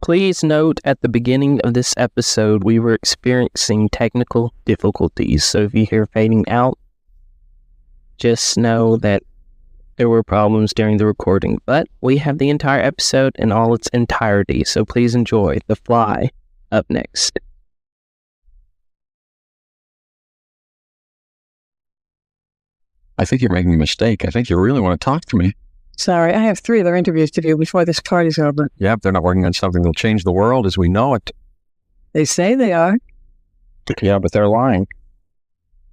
Please note at the beginning of this episode, we were experiencing technical difficulties. So if you hear fading out, just know that there were problems during the recording. But we have the entire episode in all its entirety. So please enjoy The Fly up next. I think you're making a mistake. I think you really want to talk to me. Sorry, I have 3 other interviews to do before this party's over. Yeah, if they're not working on something that'll change the world as we know it. They say they are. Yeah, but they're lying.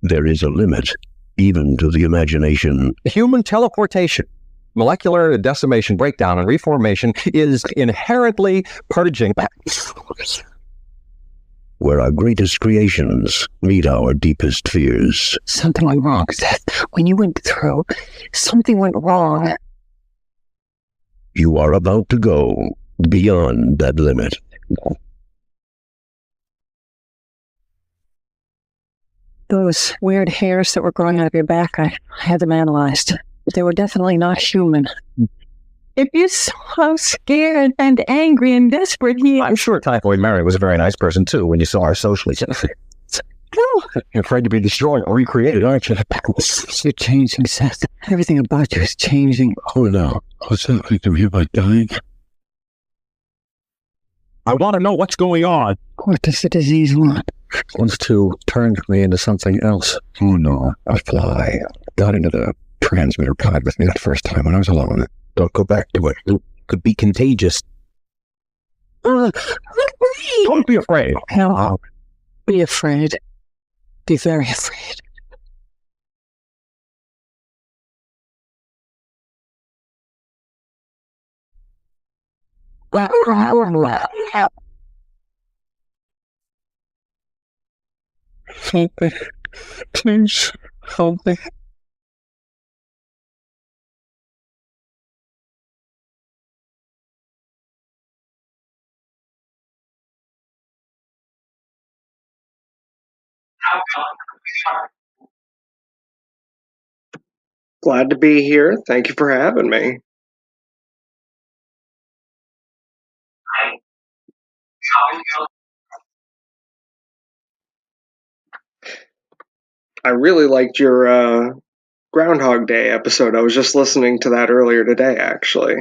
There is a limit, even to the imagination. Human teleportation, molecular decimation, breakdown, and reformation is inherently purging. Where our greatest creations meet our deepest fears. Something went wrong, Seth. When you went through, something went wrong. You are about to go beyond that limit. Those weird hairs that were growing out of your back, I had them analyzed. They were definitely not human. If you're so scared and angry and desperate, I'm sure Typhoid Mary was a very nice person, too, when you saw her socially. No. You're afraid to be destroyed or recreated, aren't you? You're changing, Seth. Everything about you is changing. Oh, no. What's happening to me? Am I dying? I want to know what's going on. What does the disease want? It wants to turn me into something else. Oh, no. A fly got into the transmitter pod with me that first time when I was alone. Don't go back to it. It could be contagious. Don't be afraid. No. Be afraid. Be very afraid. Something. Please help me. Glad to be here. Thank you for having me. I really liked your Groundhog Day episode. I was just listening to that earlier today, actually.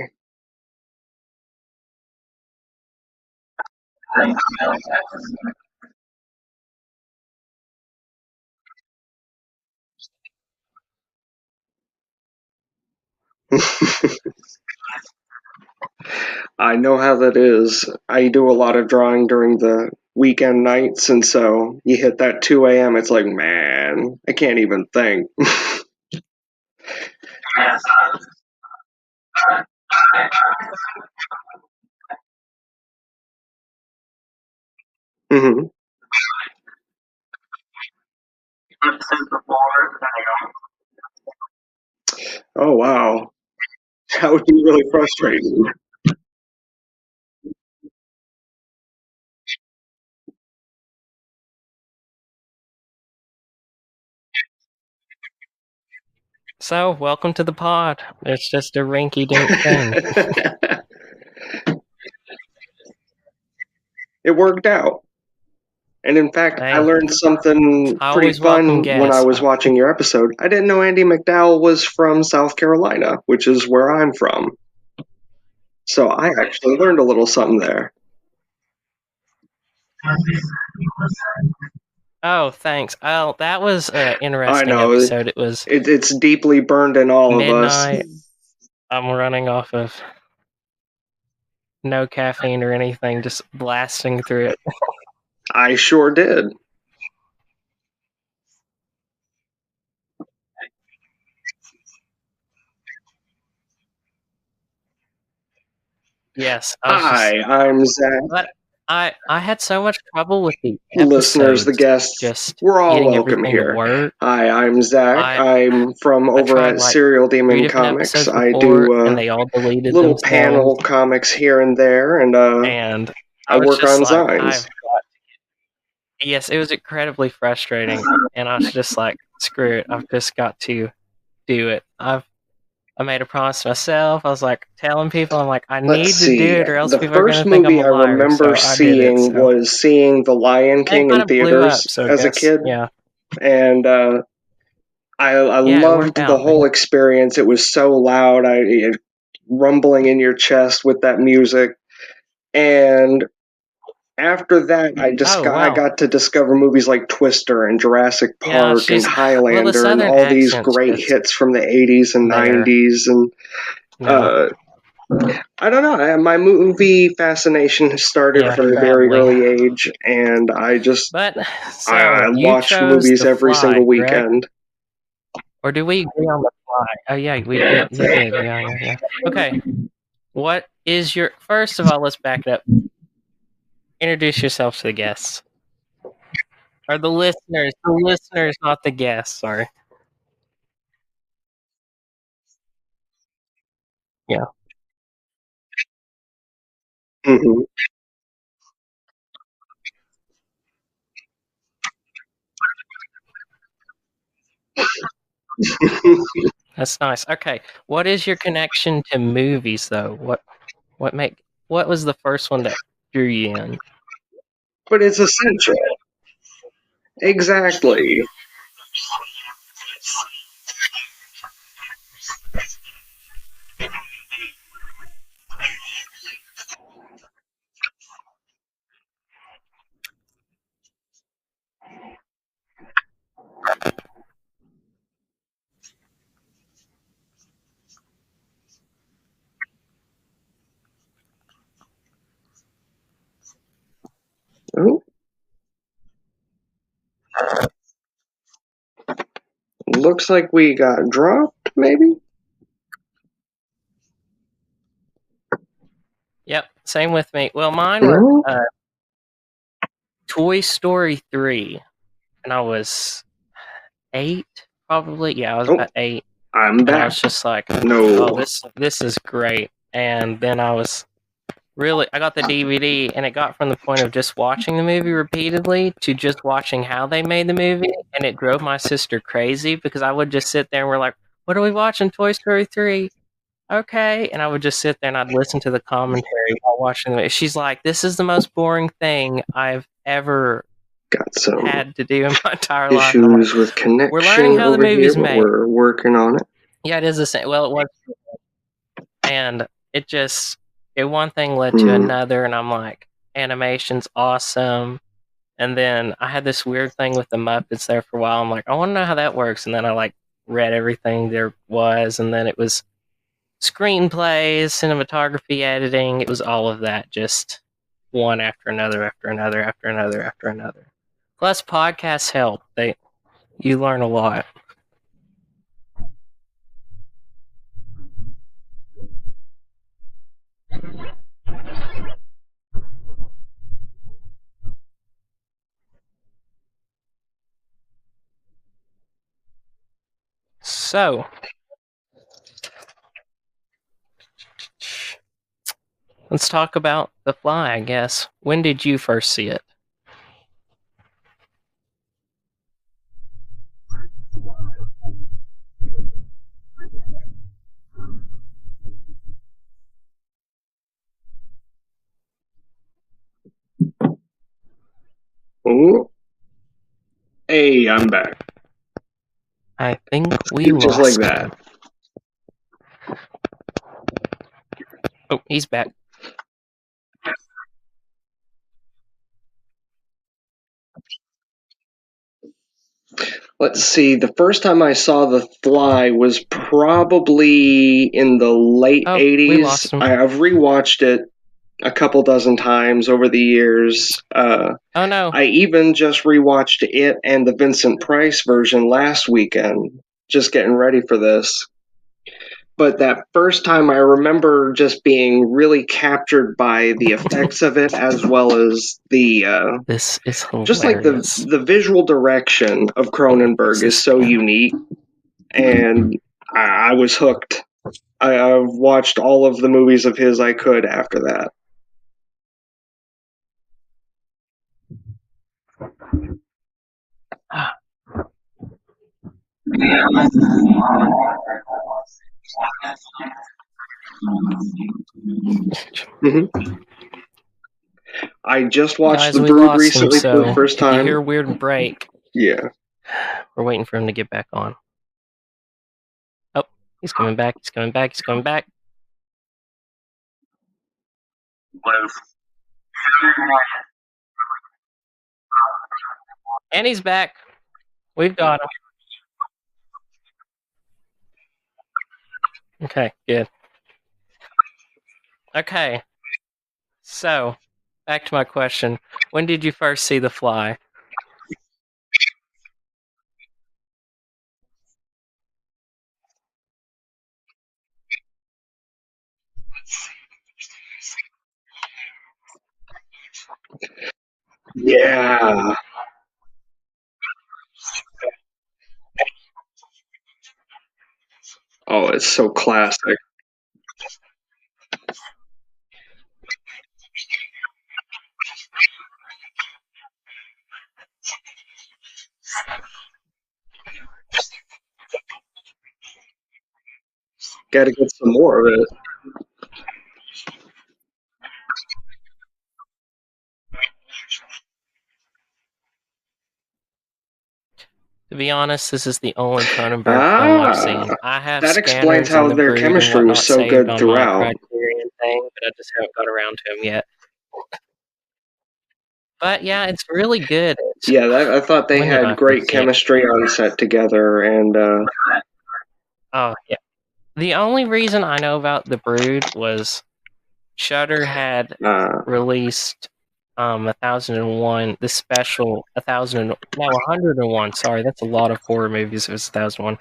I know how that is. I do a lot of drawing during the weekend nights, and so you hit that 2 a.m., it's like, man, I can't even think. hmm Oh, wow. That would be really frustrating. So, welcome to the pod. It's just a rinky-dink thing. It worked out. And in fact, I learned something I pretty always welcome fun when I guests. was watching your episode. I didn't know Andy McDowell was from South Carolina, which is where I'm from. So I actually learned a little something there. Oh, thanks. Oh, that was an I interesting know. episode. It was It's deeply burned in all of us. midnight. I'm running off of no caffeine or anything, just blasting through it. I sure did. Yes, I was just, Hi, I'm Zach. but I had so much trouble with the Listeners, the episodes, guests, just we're all getting welcome everything to here. work. Hi, I'm Zach. I'm from over tried at like Serial 3 Demon different Comics. episodes I before, do and they all deleted little themselves. panel comics here and there, and And I was work just on like, Zines. yes, it was incredibly frustrating, and I was just like, screw it, I've just got to do it. I made a promise to myself. I was like telling people, I'm like, I need Let's to do see. it, or else The people are going first to think I'm movie a I liar. remember So I did it. seeing So. was seeing The Lion And it King kind in of blew up. theaters So I as a guess, kid. yeah. And I Yeah, it loved worked the out. whole experience. It was so loud, it rumbling in your chest with that music. And after that, Oh, I wow. got to discover movies like Twister and Jurassic Yeah, Park and well, the Highlander and Southern all these accent's great just hits from the 80s and there. 90s. And No. I don't know. My movie fascination started Yeah, from a very probably. early age, and But, so, I you watched chose movies The every Fly, single correct? weekend. Or do we agree on The Fly? Oh, yeah, you did. Yeah. Okay. What is your... First of all, let's back it up. Introduce yourself to the guests. Or the listeners, not the guests, sorry. Yeah. Mhm. That's nice. Okay. What is your connection to movies, though? What was the first one that drew you in? But it's essential. Exactly. Oh, looks like we got dropped, maybe? Yep, same with me. Well, mine was No? Toy Story 3, and I was 8, probably. Yeah, I was Oh, about 8, I'm and I back. was just like, No. "Oh, this is great." And then I got the DVD, and it got from the point of just watching the movie repeatedly to just watching how they made the movie, and it drove my sister crazy because I would just sit there and we're like, "What are we watching? Toy Story 3?" Okay, and I would just sit there and I'd listen to the commentary while watching the movie. She's like, "This is the most boring thing I've ever Got some had to do in my entire life." And I'm like, issues with "We're learning connection how the over here, movie's but made." we're working on it. Yeah, it is the same. Well, it was, and one thing led to Hmm. another, and I'm like, animation's awesome. And then I had this weird thing with the Muppets there for a while. I'm like, I want to know how that works. And then I like read everything there was, and then it was screenplays, cinematography, editing. It was all of that, just one after another, after another, after another, after another. Plus, podcasts help. You learn a lot. So, let's talk about The Fly, I guess. When did you first see it? Ooh. Hey, I'm back. I think we Just like lost him. that. Oh, he's back. Let's see. The first time I saw The Fly was probably in the late Oh, we 80s. lost him. I've rewatched it a couple dozen times over the years. Oh no. I even just rewatched it and the Vincent Price version last weekend, just getting ready for this. But that first time I remember just being really captured by the effects of it as well as the This is hilarious. just like the visual direction of Cronenberg is so unique, and I was hooked. I've watched all of the movies of his I could after that. Mhm. I just watched Guys, The we Brood lost him, recently for so the first if you time. hear a weird break, Yeah. we're waiting for him to get back on. Oh, he's coming back, he's coming back, he's coming back. And he's back. We've got him. Okay, good. Okay. So, back to my question. When did you first see The Fly? Yeah. Oh, it's so classic. Got to get some more of it. To be honest, this is the only Cronenberg film I've seen. I have That explains Scanners how and The their Brood and chemistry was whatnot so saved good on throughout. my Criterion thing, but I just haven't got around to them yet. But yeah, it's really good. Yeah, I thought they When did I had great first see it? chemistry on set together, and Oh, yeah. The only reason I know about The Brood was Shudder had released 1001, the special 101. Sorry, that's a lot of horror movies. If it's 1001,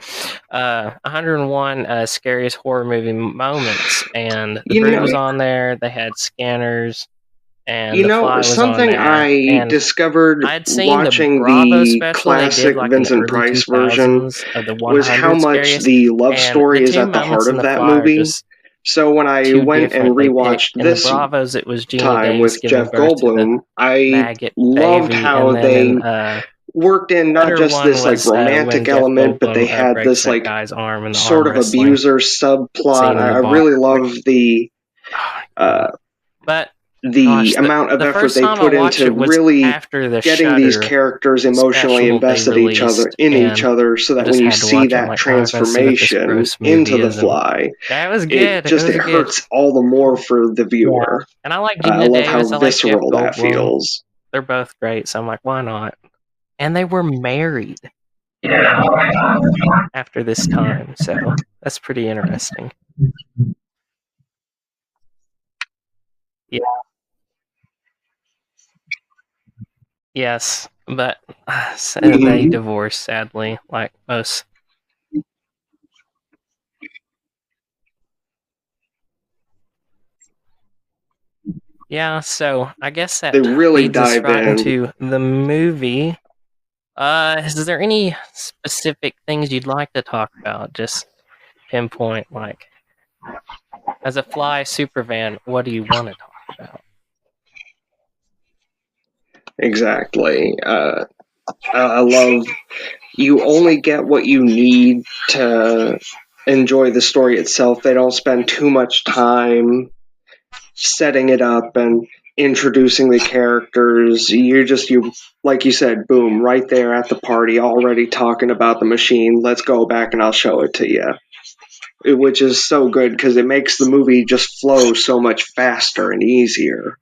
101 scariest horror movie moments, and The Brood was on there. They had Scanners, and The Fly was something on there. I and discovered I'd seen watching the Bravo the special they did classic like in the Vincent early Price version 2000s of the 100 was how much scariest, the love and story the is two at the moments heart in of The that Fly are movie. just So when I too went and different. They rewatched picked in the this Bravos, it was Gina time Davis with giving Jeff birth to the Goldblum, I maggot loved baby, how and then they in worked in not Shudder just one this like was when romantic Jeff element, but they Goldblum had breaks this that like guy's arm in the sort arm of wrestling abuser subplot. scene in I the bar. really love the But the amount of the effort first they time I put watched into it was really after the getting these Shudder characters emotionally special they invested in each released, other, so I that just when you had to see watch it. I'm that like, oh, I gotta see what this transformation gross into movie The is, and Fly, that was it good. just It it was good. hurts all the more for the Yeah. viewer. And I like I Gina love Davis. how I like Jeff visceral that Goldblum. feels. They're both great, so I'm like, why not? And they were married after this time, so that's pretty interesting. Yeah. Yes, but they divorced, sadly, like most. Yeah, so I guess that They really leads us dive right in. into the movie. Is there any specific things you'd like to talk about? Just pinpoint, like, as a Fly superfan, what do you want to talk about? Exactly. I love you only get what you need to enjoy the story itself. They don't spend too much time setting it up and introducing the characters. You like you said, boom, right there at the party, already talking about the machine. Let's go back and I'll show it to you. Which is so good because it makes the movie just flow so much faster and easier.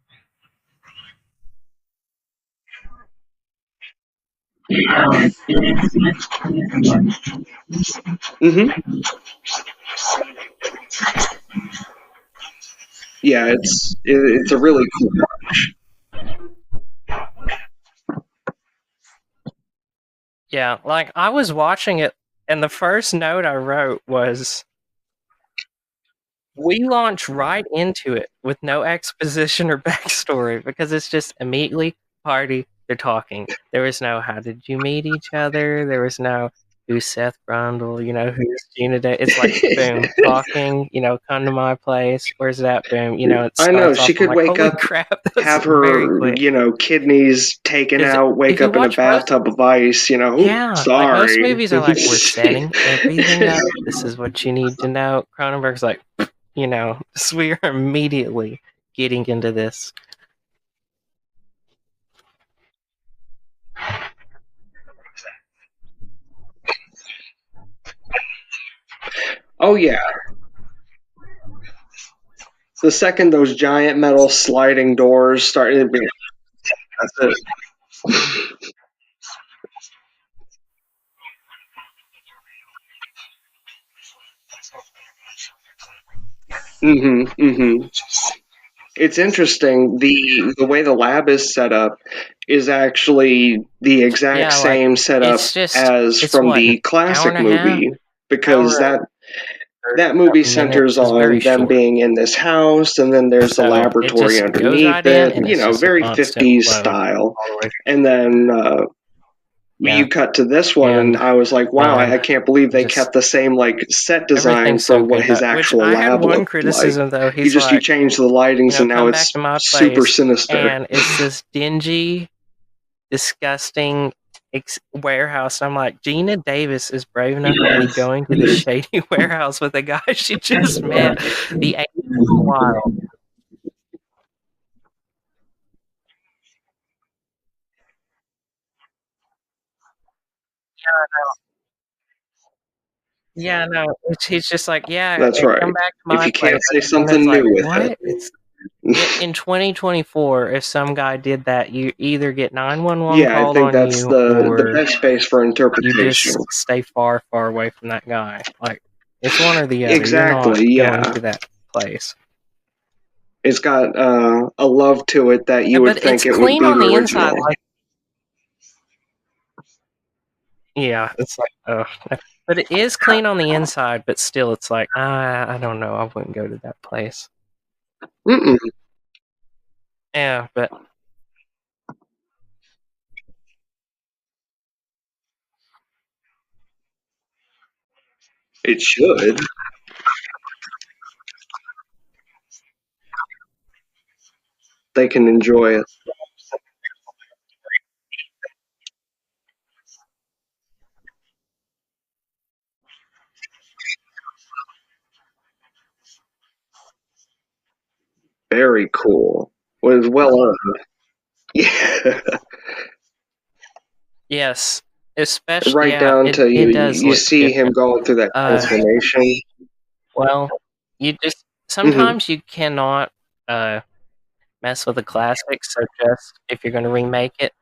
Mm-hmm. Yeah, it's a really cool watch. Yeah, like, I was watching it, and the first note I wrote was, we launch right into it with no exposition or backstory, because it's just immediately party, they're talking. There was no, how did you meet each other? There was no, who's Seth Grundle, who's Gina Davis. It's like, boom, talking, come to my place. Where's that? Boom, it I know, starts she off, could I'm like, wake holy up, crap, that's have very her, quick. kidneys taken 'Cause out, wake if you up in a watch most- bathtub of ice, Yeah, sorry. like most movies are like, we're setting everything up. This is what you need to know. Cronenberg's like, we are immediately getting into this. Oh, yeah. The second those giant metal sliding doors started to be, that's it. It's interesting. The way the lab is set up is actually the exact same setup as from the classic movie, because that movie centers on them being in this house, and then there's the laboratory underneath it. Very 50s style. And then you cut to this one, and I was like, wow, I can't believe they kept the same set design for what his actual lab looked criticism, like. though. He's you change the lightings, and now it's super sinister. And it's this dingy, disgusting warehouse. I'm like, Gina Davis is brave enough to be going to the shady warehouse with a guy she just met. The wild. Yeah, no. He's just like, That's right. come back to my if you can't place. say something new with what? it. In 2024, if some guy did that, you either get 911 Yeah, I called think on that's you, the or best space for you interpretation. just stay far, far away from that guy. Like, it's one or the other. Exactly, You're yeah. not going to that place. It's got a love to it that you would think it would be on the original. inside. It's like, but it is clean on the inside, but still, it's like, I don't know. I wouldn't go to that place. Mm-mm. Yeah, but It should. They can enjoy it. Very cool. Was well earned. Yeah. yes, especially Right down to it does you look see him different. going through that transformation. Well, you just sometimes you cannot mess with a classic. So just if you're going to remake it,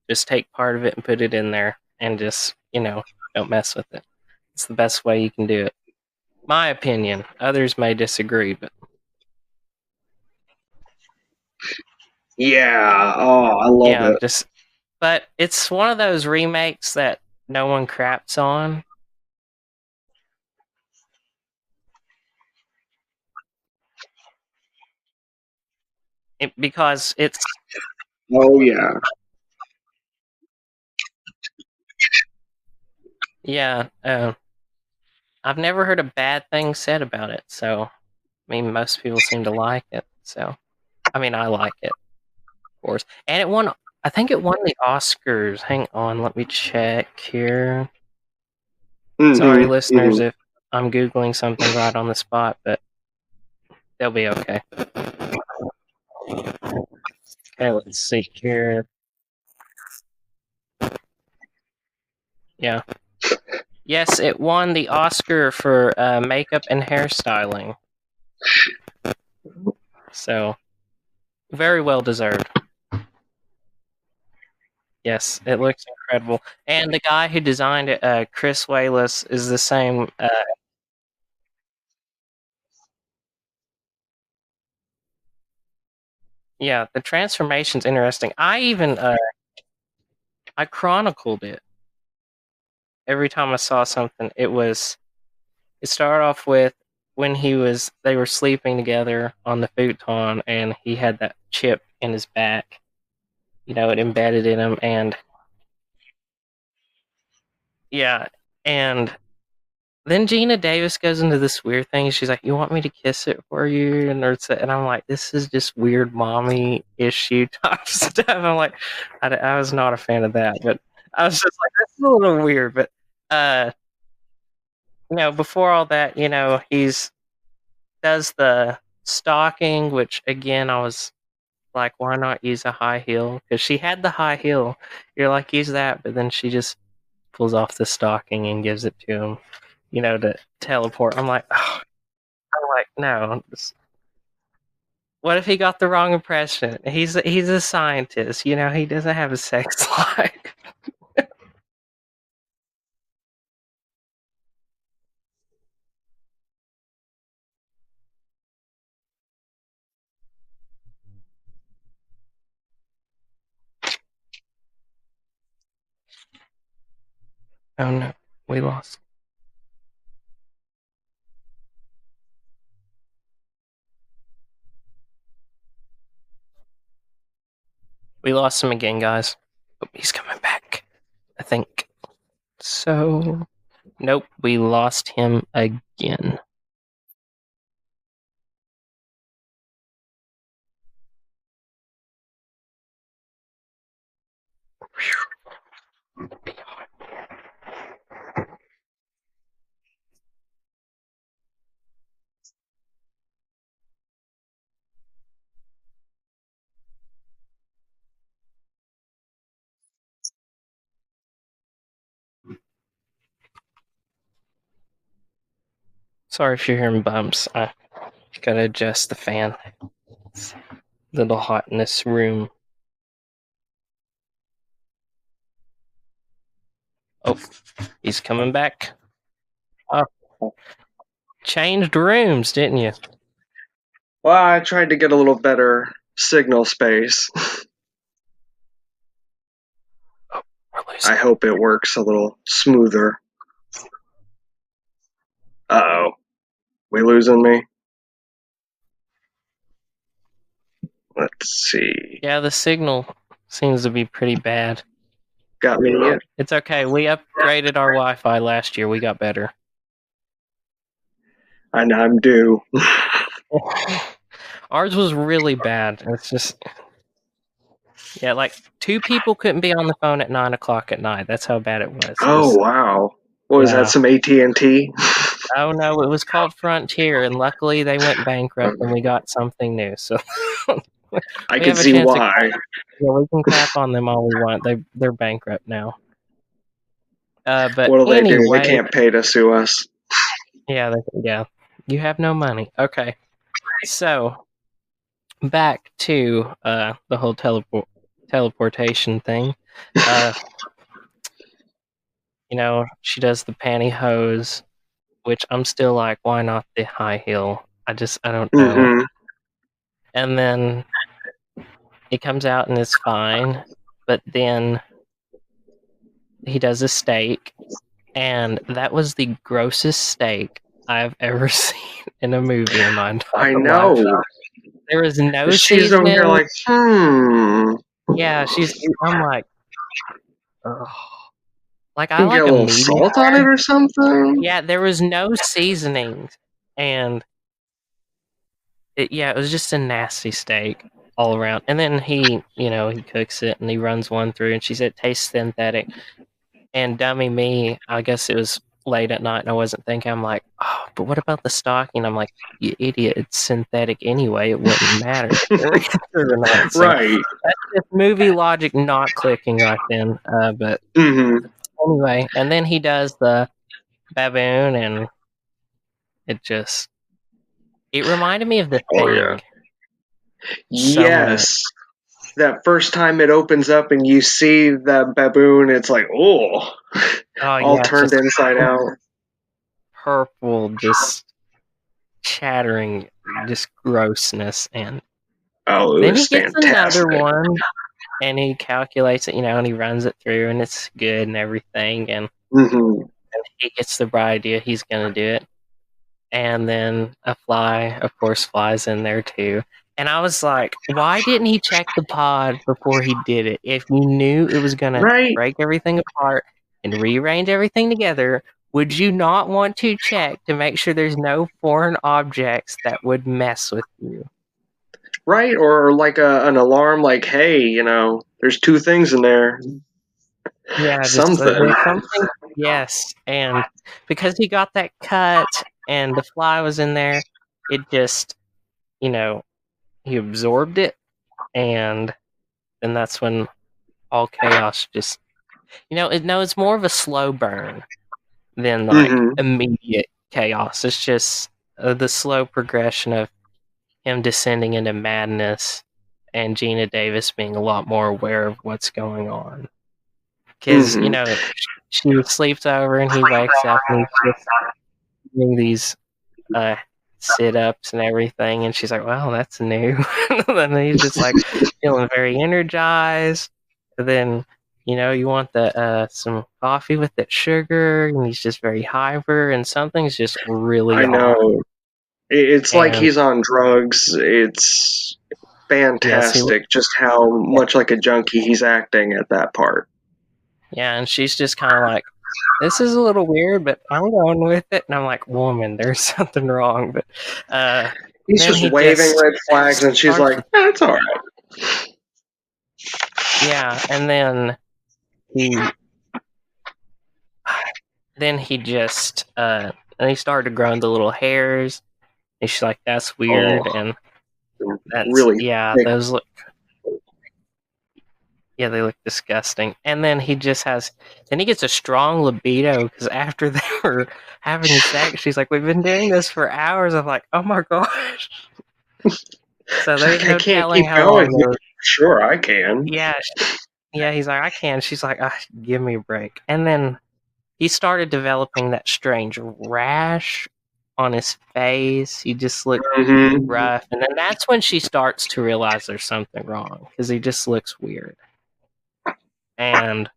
just take part of it and put it in there, and just don't mess with it. It's the best way you can do it. My opinion. Others may disagree, but Yeah. Oh, I love it. But it's one of those remakes that no one craps on. Because it's Oh yeah. I've never heard a bad thing said about it. So, I mean, most people seem to like it. So, I mean, I like it, of course. And it won. I think it won the Oscars. Hang on, let me check here. Sorry, listeners, if I'm Googling something right on the spot, but they'll be okay. Okay, let's see here. Yeah. Yes, it won the Oscar for makeup and hairstyling. So, very well deserved. Yes, it looks incredible. And the guy who designed it, Chris Wallace, is the same. Yeah, the transformation's interesting. I even I chronicled it. Every time I saw something, it started off with when they were sleeping together on the futon, and he had that chip in his back. It embedded in him, and yeah, And then Gina Davis goes into this weird thing. She's like, "You want me to kiss it for you?" And I'm like, "This is just weird mommy issue type stuff." I'm like, I was not a fan of that, but I was just like, "That's a little weird." But before all that, he's does the stalking, which again I was like, why not use a high heel? Because she had the high heel. You're like, use that, but then she just pulls off the stocking and gives it to him, to teleport. I'm like, oh. I'm like, no. What if he got the wrong impression? He's a scientist, he doesn't have a sex life. Oh no, we lost. We lost him again, guys. Oh, he's coming back, I think. So, nope, we lost him again. Sorry if you're hearing bumps. I gotta adjust the fan. It's a little hot in this room. Oh, he's coming back. Oh, changed rooms, didn't you? Well, I tried to get a little better signal space. I hope it works a little smoother. Uh-oh. We losing me? Let's see. Yeah, the signal seems to be pretty bad. Got me yet? It's okay. We upgraded our Wi-Fi last year. We got better. And I'm due. Ours was really bad. It's just... Yeah, like 2 people couldn't be on the phone at 9 o'clock at night. That's how bad it was. Oh, wow. What was that, some AT&T? Oh, no, it was called Frontier, and luckily they went bankrupt and we got something new. So I can see why. We can crap on them all we want. They're bankrupt now. But what'll they do? They can't pay to sue us. Yeah, you have no money. Okay, so back to the whole teleportation thing. She does the pantyhose, which I'm still like, why not the high heel? I don't know. Mm-hmm. And then it comes out and it's fine, but then he does a steak, and that was the grossest steak I've ever seen in a movie in my entire life. I know. There was no she's seasoning. Over here like, Yeah, I'm like, ugh. Like, I like a little salt on it or something? Yeah, there was no seasoning, and it was just a nasty steak all around. And then he cooks it and he runs one through, and she said it tastes synthetic. And dummy me, I guess it was late at night and I wasn't thinking. I'm like, oh, but what about the stocking? I'm like, you idiot, it's synthetic anyway. It wouldn't matter. So right. That's just movie logic not clicking right then. But anyway, and then he does the baboon, and it reminded me of The Thing. Oh, yeah. Yes. That first time it opens up and you see that baboon, it's like, all turned inside out. Purple, just chattering, just grossness. And then he gets another one, and he calculates it, and he runs it through, and it's good and everything. And, and he gets the bright idea he's going to do it. And then a fly, of course, flies in there too. And I was like, why didn't he check the pod before he did it? If he knew it was going to break everything apart, and rearrange everything together, would you not want to check to make sure there's no foreign objects that would mess with you? Right? Or like an alarm, like, hey, there's two things in there. Yeah, just Something. there's something. Yes, and because he got that cut and the fly was in there, it just, he absorbed it, and then that's when all chaos just, it's more of a slow burn than like immediate chaos. It's just the slow progression of him descending into madness and Gina Davis being a lot more aware of what's going on. Because, she sleeps over and he wakes up and he's just doing these sit-ups and everything, and she's like, well, that's new. And then he's just like feeling very energized. And then, you want some coffee with that sugar, and he's just very hyper, and something's just really I know. off. It's like he's on drugs. It's fantastic just how much like a junkie he's acting at that part. Yeah, and she's just kind of like, this is a little weird, but I'm going with it. And I'm like, woman, there's something wrong. But he's just waving red flags, and she's like, that's all right. Yeah, and then he just and he started growing the little hairs, and she's like, that's weird. And that's really thick. those look. Yeah, they look disgusting. And then he gets a strong libido, because after they were having sex, she's like, we've been doing this for hours. I'm like, oh my gosh. So there's no telling how long. Sure, I can. Yeah, he's like, I can. She's like, give me a break. And then he started developing that strange rash on his face. He just looked rough. And then that's when she starts to realize there's something wrong, because he just looks weird. And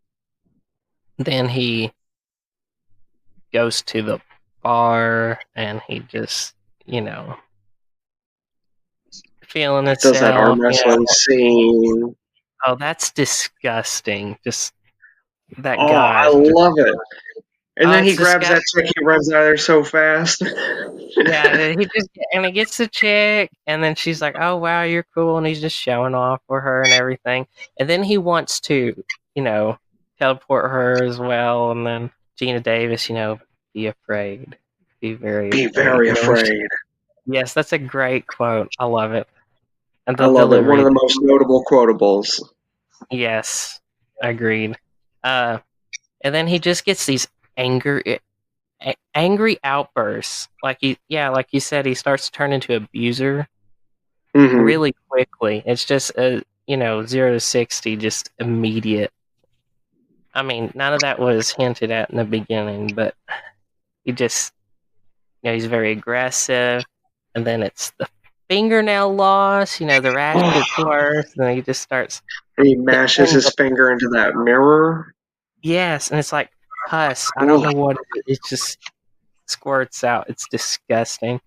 then he goes to the bar, and he just, feeling itself. Does that arm wrestling scene. Oh, that's disgusting. Just that guy. I love it. And then he grabs that chick, he runs out of there so fast. Yeah, he gets the chick, and then she's like, oh, wow, you're cool, and he's just showing off for her and everything. And then he wants to, teleport her as well, and then Gina Davis, be afraid. Be very afraid. Yes, that's a great quote. I love it. And I love it. One of the most notable quotables. Yes, agreed. And then he just gets these angry outbursts. Like you said, he starts to turn into an abuser really quickly. It's just 0 to 60, just immediate. I mean, none of that was hinted at in the beginning, but he just, he's very aggressive. And then it's the fingernail loss, the rash gets worse, and then he just starts. He mashes his finger into that mirror. Yes, and it's like pus. I don't know what it just squirts out. It's disgusting.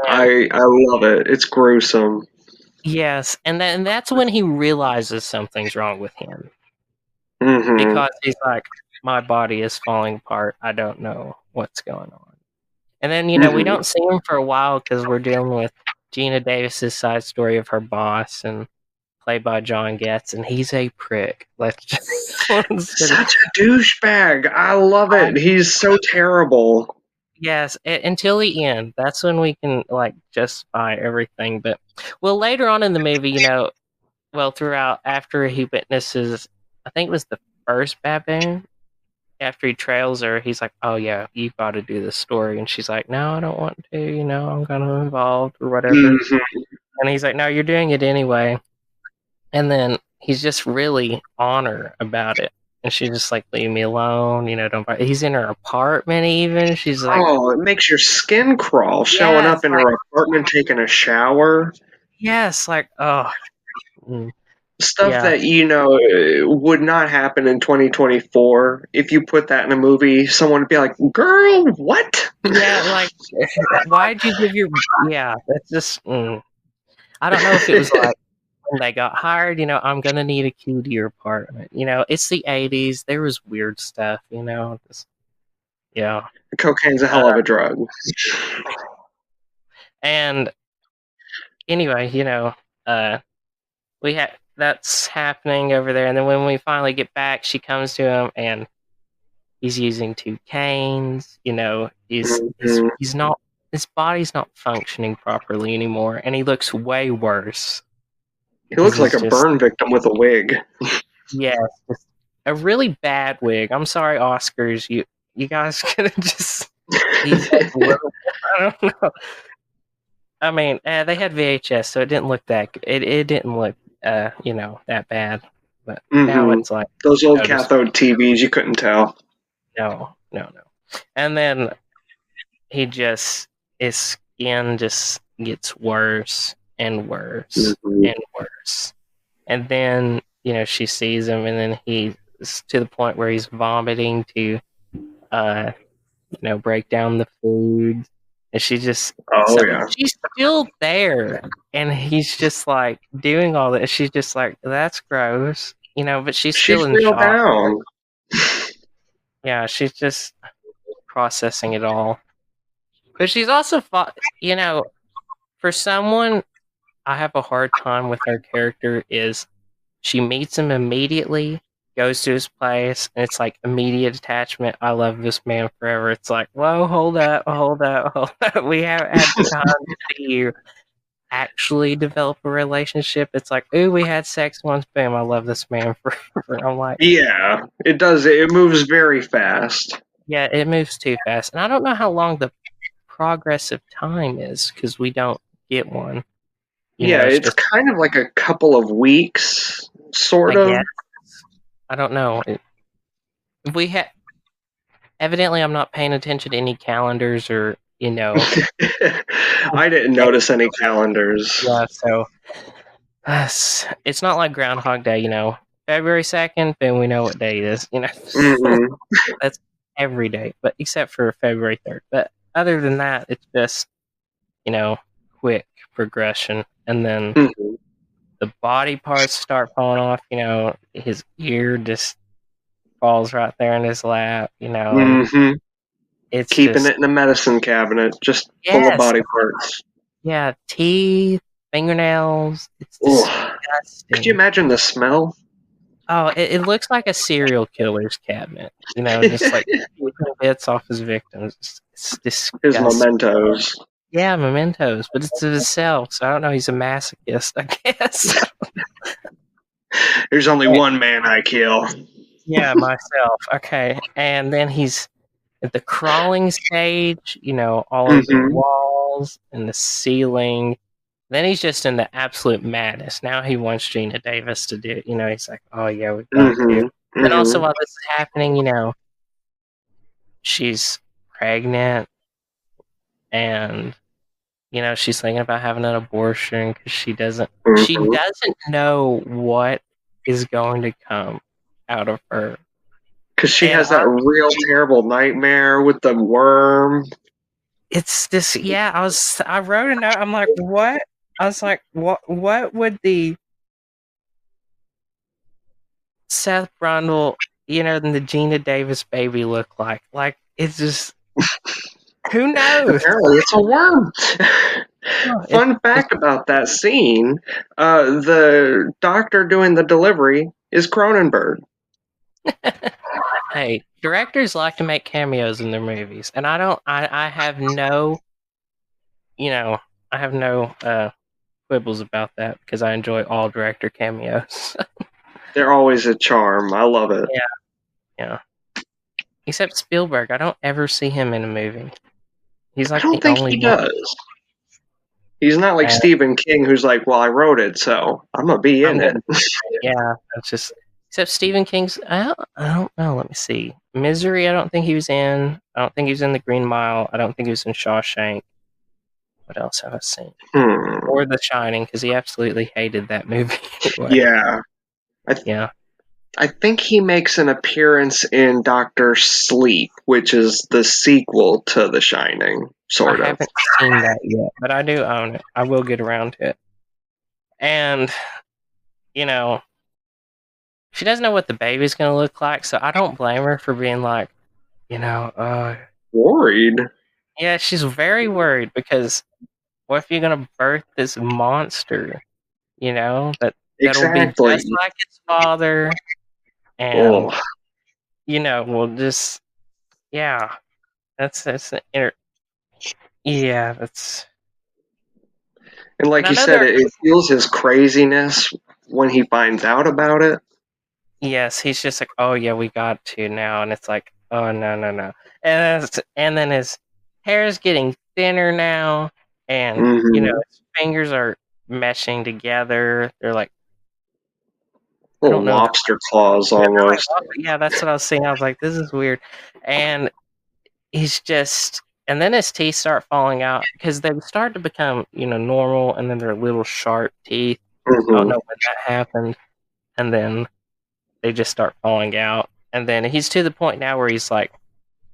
I love it. It's gruesome. Yes, and that's when he realizes something's wrong with him. Because he's like, my body is falling apart. I don't know what's going on. And then, we don't see him for a while, because we're dealing with Gina Davis's side story of her boss, and played by John Getz, and he's a prick. Such a douchebag. I love it. He's so terrible. Yes, until the end. That's when we can justify everything. But later on in the movie, throughout, after he witnesses, I think it was the first baboon. After he trails her, he's like, oh yeah, you've got to do this story. And she's like, no, I don't want to, I'm kind of involved or whatever. And he's like, no, you're doing it anyway. And then he's just really on her about it. And she's just like, leave me alone, don't bother. He's in her apartment even. She's like, oh, it makes your skin crawl showing up in her apartment taking a shower. Yes, Stuff that, would not happen in 2024. If you put that in a movie, someone would be like, girl, what? Yeah, why'd you give your... Yeah, that's just... I don't know if it was when they got hired, I'm going to need a key to your apartment. It's the 80s. There was weird stuff, yeah. Cocaine's a hell of a drug. And anyway, we had that's happening over there. And then when we finally get back, she comes to him and he's using 2 canes. He's not, his body's not functioning properly anymore, and he looks way worse. He looks like a burn victim with a wig. Yeah, a really bad wig. I'm sorry, Oscars. You guys could have just. I don't know. I mean, they had VHS, so it didn't look that. It didn't look, that bad. But now it's like those old cathode TVs. You couldn't tell. No. And then his skin just gets worse and worse and worse. And then, she sees him, and then he's to the point where he's vomiting to, break down the food. And she just, she's still there. And he's just like doing all that. She's just like, that's gross, but she's still in shock. Down. Yeah, she's just processing it all. But she's also, for someone, I have a hard time with her character is she meets him immediately, goes to his place, and it's like immediate attachment. I love this man forever. It's like, whoa, hold up. We haven't had the time to see you actually develop a relationship. It's like, ooh, we had sex once, bam, I love this man forever. I'm like, yeah, it does. It moves very fast. Yeah, it moves too fast. And I don't know how long the progress of time is, because we don't get one. It's just kind of like a couple of weeks, sort of. Guess. I don't know. Evidently, I'm not paying attention to any calendars or, I didn't notice any calendars. Yeah, so it's not like Groundhog Day, February 2nd, then we know what day it is, That's every day, but except for February 3rd. But other than that, it's just, quick progression. And then the body parts start falling off, his ear just falls right there in his lap, It's keeping it in the medicine cabinet, just full of body parts. Yeah, teeth, fingernails. It's disgusting. Could you imagine the smell? Oh, it looks like a serial killer's cabinet. Just like bits off his victims. It's disgusting. His mementos. Yeah, mementos, but it's himself, so I don't know. He's a masochist, I guess. There's only one man I kill. Yeah, myself. Okay, and then he's at the crawling stage, all over the walls and the ceiling. Then he's just in the absolute madness. Now he wants Gina Davis to do it. He's like, oh, yeah, we've got to. And also while this is happening, she's pregnant and, she's thinking about having an abortion because she doesn't know what is going to come out of her. Because she has that real terrible nightmare with the worm. It's this, I wrote a note. I'm like, what? I was like, what would the Seth Brundle, and the Gina Davis baby look like? Like, it's just, who knows? Apparently, it's a worm. Fun fact about that scene, the doctor doing the delivery is Cronenberg. Hey, directors like to make cameos in their movies, and I have no, quibbles about that because I enjoy all director cameos. They're always a charm. I love it. Yeah. Except Spielberg, I don't ever see him in a movie. He's like I don't think he does. He's not like Stephen King, who's like, well, I wrote it, so I'm gonna be in it. Yeah, that's just. Except Stephen King's, I don't know. Let me see. Misery, I don't think he was in. I don't think he was in The Green Mile. I don't think he was in Shawshank. What else have I seen? Or The Shining, because he absolutely hated that movie. Yeah. I think he makes an appearance in Dr. Sleep, which is the sequel to The Shining, sort of. I haven't seen that yet, but I do own it. I will get around to it. And you know, she doesn't know what the baby's going to look like, so I don't blame her for being like, Worried. yeah, she's very worried because what if you're going to birth this monster, that'll be Exactly. just like its father, and, Oh. we'll just, yeah, that's yeah, that's. And like And you I know said, it feels his craziness when he finds out about it. Yes, he's just like, oh yeah, we got to now, and it's like, oh no, and then his hair is getting thinner now, and Mm-hmm. his fingers are meshing together. They're like, I Little don't know, lobster claws they're like, almost. yeah, that's what I was saying. I was like, this is weird, and he's just, and then his teeth start falling out because they start to become, normal, and then they're little sharp teeth. I don't know when that happened, and then they just start falling out. And then he's to the point now where he's like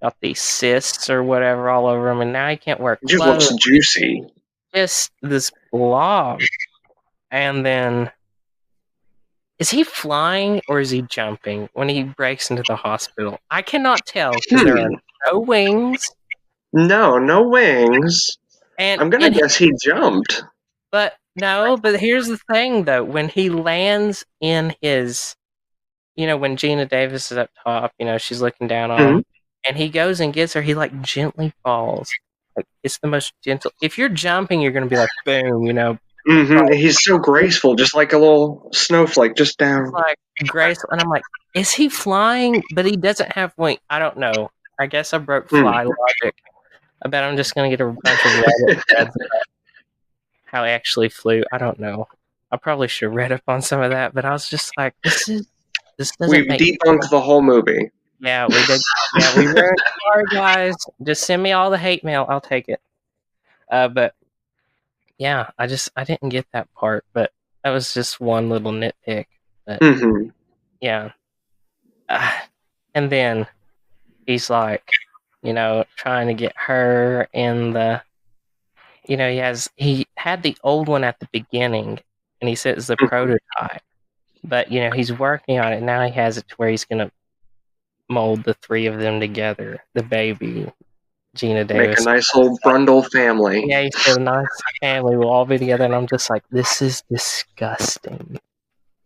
got these cysts or whatever all over him, and now he can't wear It just clothes. looks juicy. Just this blob. And then is he flying or is he jumping when he breaks into the hospital? I cannot tell because there are no wings. No wings. And I'm gonna guess he jumped. But here's the thing though. When he lands in his, when Gina Davis is up top, she's looking down on him, and he goes and gets her, he like gently falls. Like it's the most gentle. If you're jumping, you're gonna be like boom, He's so graceful, just like a little snowflake, just down. like graceful. And I'm like, is he flying? But he doesn't have wings. I don't know. I guess I broke fly logic. I bet I'm just gonna get a bunch of Reddit threads about how he actually flew. I don't know. I probably should have read up on some of that, but I was just like, this doesn't We've make debunked sense. the whole movie. Yeah, we did. Yeah, we were. Sorry, guys. Just send me all the hate mail. I'll take it. But yeah, I didn't get that part. But that was just one little nitpick. But yeah, and then he's like, trying to get her in the. He had the old one at the beginning, and he said it's the prototype. But he's working on it now. He has it to where he's gonna mold the three of them together. The baby, Gina Davis. Make a nice old Brundle family. Yeah, he said a nice family will all be together, and I'm just like, this is disgusting.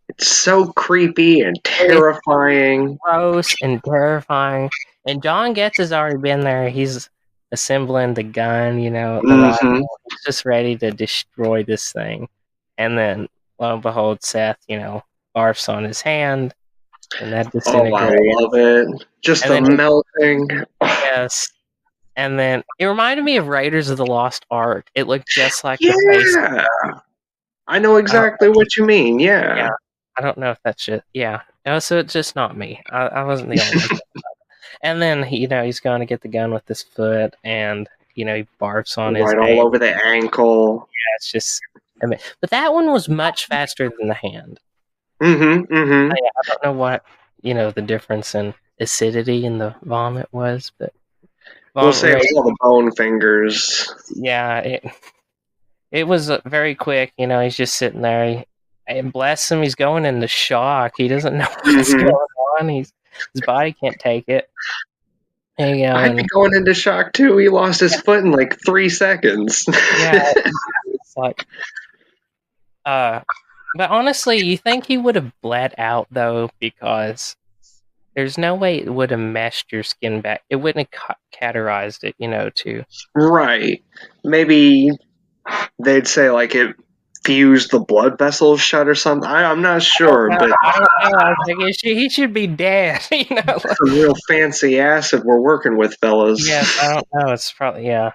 It's so creepy and terrifying. Gross and terrifying. And John Getz has already been there. He's assembling the gun, the rifle. He's just ready to destroy this thing. And then, lo and behold, Seth, barfs on his hand. And that disintegrates. Oh, I love it. Just the melting. Yes. And then it reminded me of Raiders of the Lost Ark. It looked just like the face. I know exactly what you mean. Yeah. I don't know if that's just, yeah. No, so it's just not me. I wasn't the only one. And then, he's going to get the gun with his foot, and, he barfs on his right hand. all over the ankle. Yeah, it's just, but that one was much faster than the hand. I don't know what, the difference in acidity in the vomit was, but. We'll say it was all the bone fingers. Yeah, it was very quick. He's just sitting there. And bless him, he's going into shock. He doesn't know what's going on. His body can't take it. I'd be going into shock too. He lost his foot in like 3 seconds. Yeah, it's like, but honestly, you think he would have bled out though, because there's no way it would have meshed your skin back. It wouldn't have cauterized it, to. Right. Maybe they'd say like it fused the blood vessels shut or something. I'm not sure, but I don't know. I was like, he should be dead. It's a real fancy acid we're working with, fellas. Yeah, I don't know. It's probably Hey,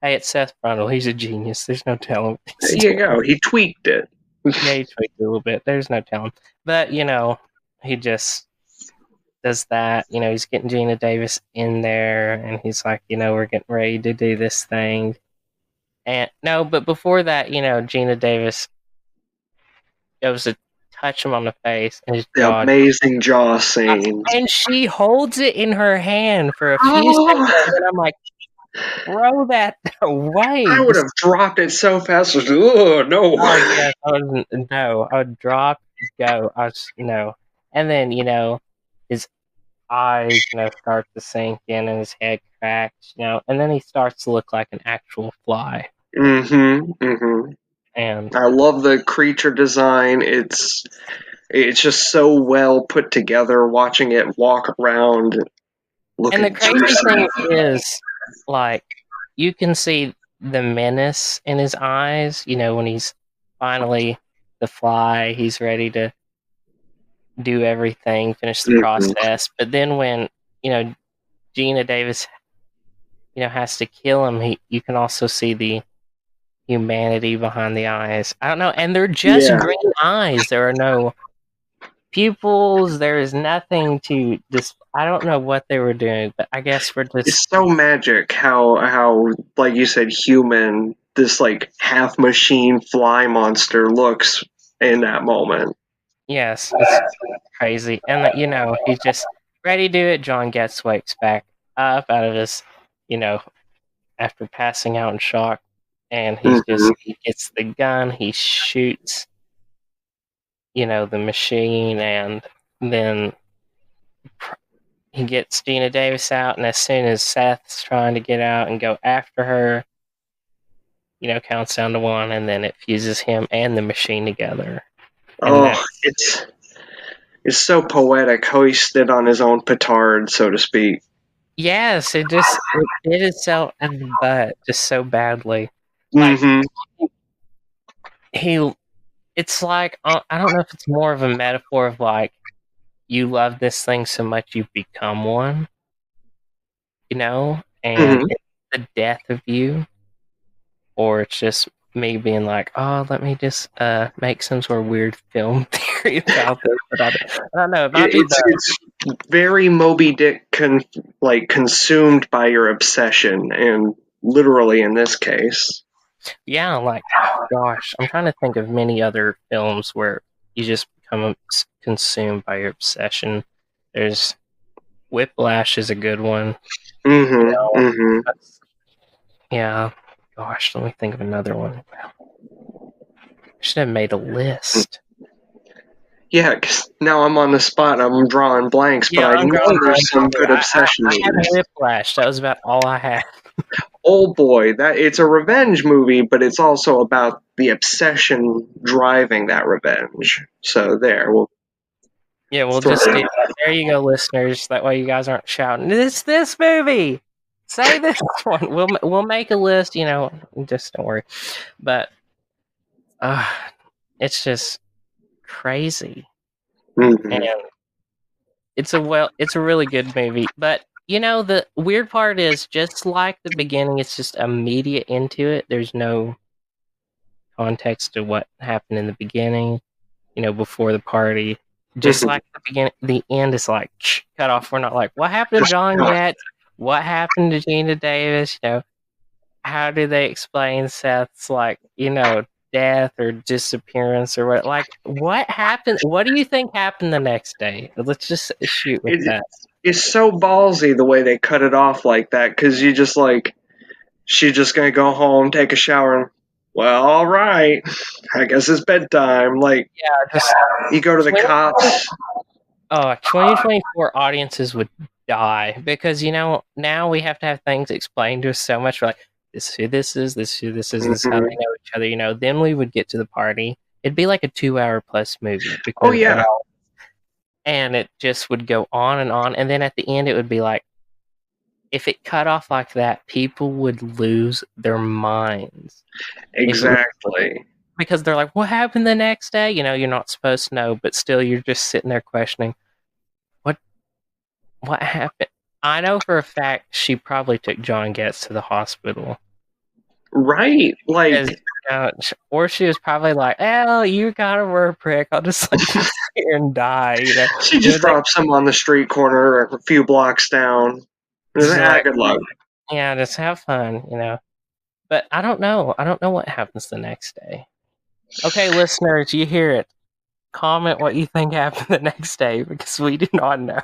it's Seth Brundle. He's a genius. There's no telling. There you go. He tweaked it. Yeah, he tweaked it a little bit. There's no telling. But he just does that. He's getting Gina Davis in there, and he's like, we're getting ready to do this thing. And no, but before that, Gina Davis goes to touch him on the face, and his jaw. Amazing jaw scene. And she holds it in her hand for a few seconds, and I'm like, throw that away. I would have dropped it so fast. Oh, no. Oh, yeah, I would drop go. And then, his eyes, start to sink in and his head cracks, and then he starts to look like an actual fly. And I love the creature design. It's just so well put together. Watching it walk around, and the crazy thing is, like, you can see the menace in his eyes. When he's finally the fly, he's ready to do everything, finish the process. But then when Gina Davis, has to kill him, you can also see the humanity behind the eyes. I don't know, and they're just green eyes. There are no pupils. There is nothing to just. I don't know what they were doing, but I guess we're just. It's so magic how like you said, human, this like half machine fly monster looks in that moment. Yes, it's crazy, and he's just ready to do it. John Getz wakes back up out of his, after passing out in shock, and he gets the gun, he shoots, the machine, and then he gets Gina Davis out, and as soon as Seth's trying to get out and go after her, counts down to 1, and then it fuses him and the machine together. And it's so poetic how he stood on his own petard, so to speak. Yes, it did itself in the butt just so badly. It's like, I don't know if it's more of a metaphor of like, you love this thing so much you've become one, and it's the death of you, or it's just me being like, oh, let me just make some sort of weird film theory about this. But I don't know. It's very Moby Dick consumed by your obsession, and literally in this case. Yeah, like, gosh, I'm trying to think of many other films where you just become consumed by your obsession. There's Whiplash is a good one. Yeah. Gosh, let me think of another one. I should have made a list. Yeah, because now I'm on the spot. I'm drawing blanks, but I know there's some good obsession movies. I had Whiplash. That was about all I had. Oh boy, it's a revenge movie, but it's also about the obsession driving that revenge. So there. We'll just do that. There you go, listeners. That way you guys aren't shouting, "It's this movie! Say this one." We'll make a list, just don't worry. But it's just crazy. And it's a really good movie. But the weird part is, just like the beginning, it's just immediate into it. There's no context to what happened in the beginning, before the party. Just like the beginning, the end is like cut off. We're not like, what happened to John Getz? What happened to Gina Davis? How do they explain Seth's death or disappearance or what? Like, what happened? What do you think happened the next day? Let's just shoot with that. It's so ballsy the way they cut it off like that, because you just she's just gonna go home, take a shower, and, well, all right, I guess it's bedtime. You go to the cops. Oh, 2024 audiences would die, because now we have to have things explained to us so much. We're like, this is who this is, this is who this is, this is how they know each other. Then we would get to the party. It'd be like a 2-hour plus movie. Because, and it just would go on, and then at the end it would be like, if it cut off like that, people would lose their minds. Exactly. Because they're like, what happened the next day? You're not supposed to know, but still you're just sitting there questioning, what happened? I know for a fact she probably took John Getz to the hospital. Right. Or she was probably like, oh, you got a word prick. I'll just let you sit here and die. She just drops him on the street corner a few blocks down. Good luck. Yeah, just have fun, But I don't know. I don't know what happens the next day. Okay, listeners, you hear it. Comment what you think happened the next day, because we do not know.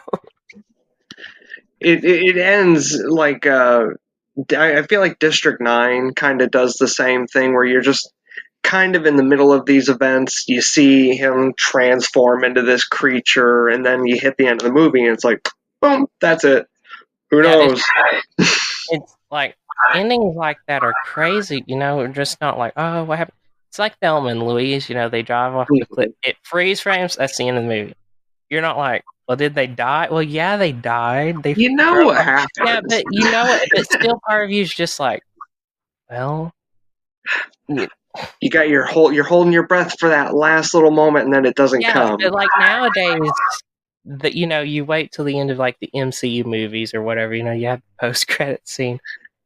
It ends I feel like District 9 kind of does the same thing, where you're just kind of in the middle of these events, you see him transform into this creature, and then you hit the end of the movie, and it's like, boom, that's it. Who knows? It's like endings like that are crazy, just not like, oh, what happened? It's like Thelma and Louise, they drive off the cliff. It freeze frames, that's the end of the movie. You're not like, well, did they die? Well, yeah, they died. They what happened. Yeah, but but still part of you is just like, well, you got you're holding your breath for that last little moment, and then it doesn't come. But like nowadays, that you wait till the end of like the MCU movies or whatever. You have the post credit scene,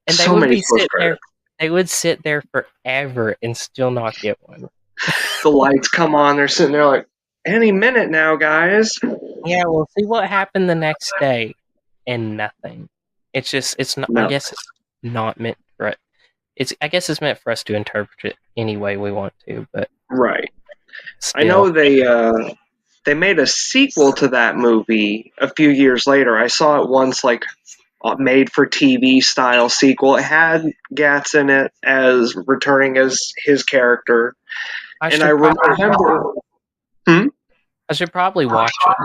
and they would be sitting there. They would sit there forever and still not get one. The lights come on. They're sitting there like, any minute now, guys. Yeah, we'll see what happened the next day, and nothing. It's not. No. I guess it's not meant for it. I guess it's meant for us to interpret it any way we want to, but right. Still. I know they made a sequel to that movie a few years later. I saw it once, like made for TV style sequel. It had Gatz in it as returning as his character, I remember. I should probably watch it.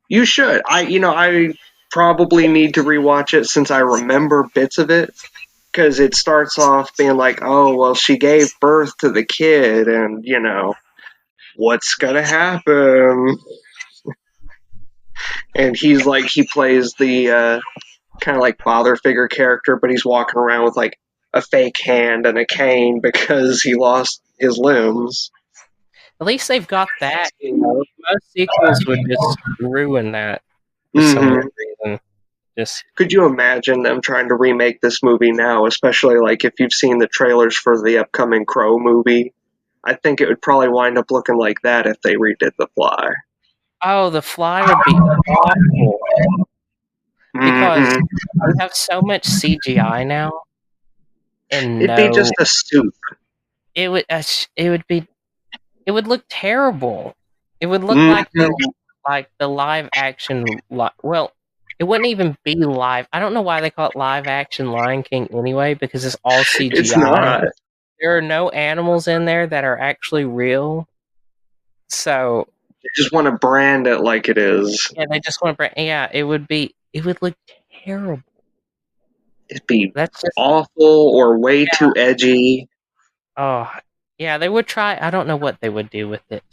You should. I probably need to rewatch it since I remember bits of it. Because it starts off being like, oh, well, she gave birth to the kid, and, what's going to happen? And he's like, he plays the kind of like father figure character, but he's walking around with like a fake hand and a cane because he lost his limbs. At least they've got that. Most sequels would just ruin that for some reason. Could you imagine them trying to remake this movie now, especially like if you've seen the trailers for the upcoming Crow movie? I think it would probably wind up looking like that if they redid The Fly. Oh, The Fly would be awful. Because we have so much CGI now. And it'd be just a soup. It would look terrible. It would look like the live action it wouldn't even be live. I don't know why they call it live action Lion King anyway, because it's all CGI. It's not. There are no animals in there that are actually real. So they just want to brand it like it is. Yeah, they just want to brand. Yeah, it would look terrible. It'd be awful or way too edgy. Oh, yeah, they would try. I don't know what they would do with it.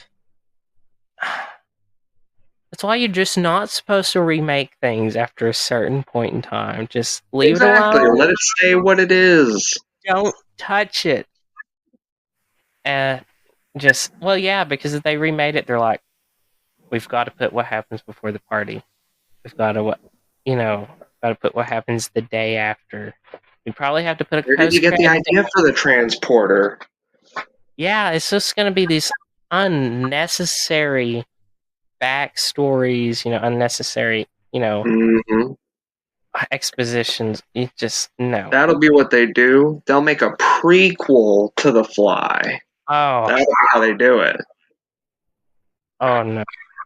That's why you're just not supposed to remake things after a certain point in time. Just leave it alone. Let it stay what it is. Don't touch it. Because if they remade it, they're like, we've got to put what happens before the party. We've got to, put what happens the day after. We probably have to put a. Where did you get the idea for the transporter? Yeah, it's just going to be these unnecessary backstories, unnecessary, expositions. You just no. That'll be what they do. They'll make a prequel to The Fly. Oh, that'll be how they do it. Oh no,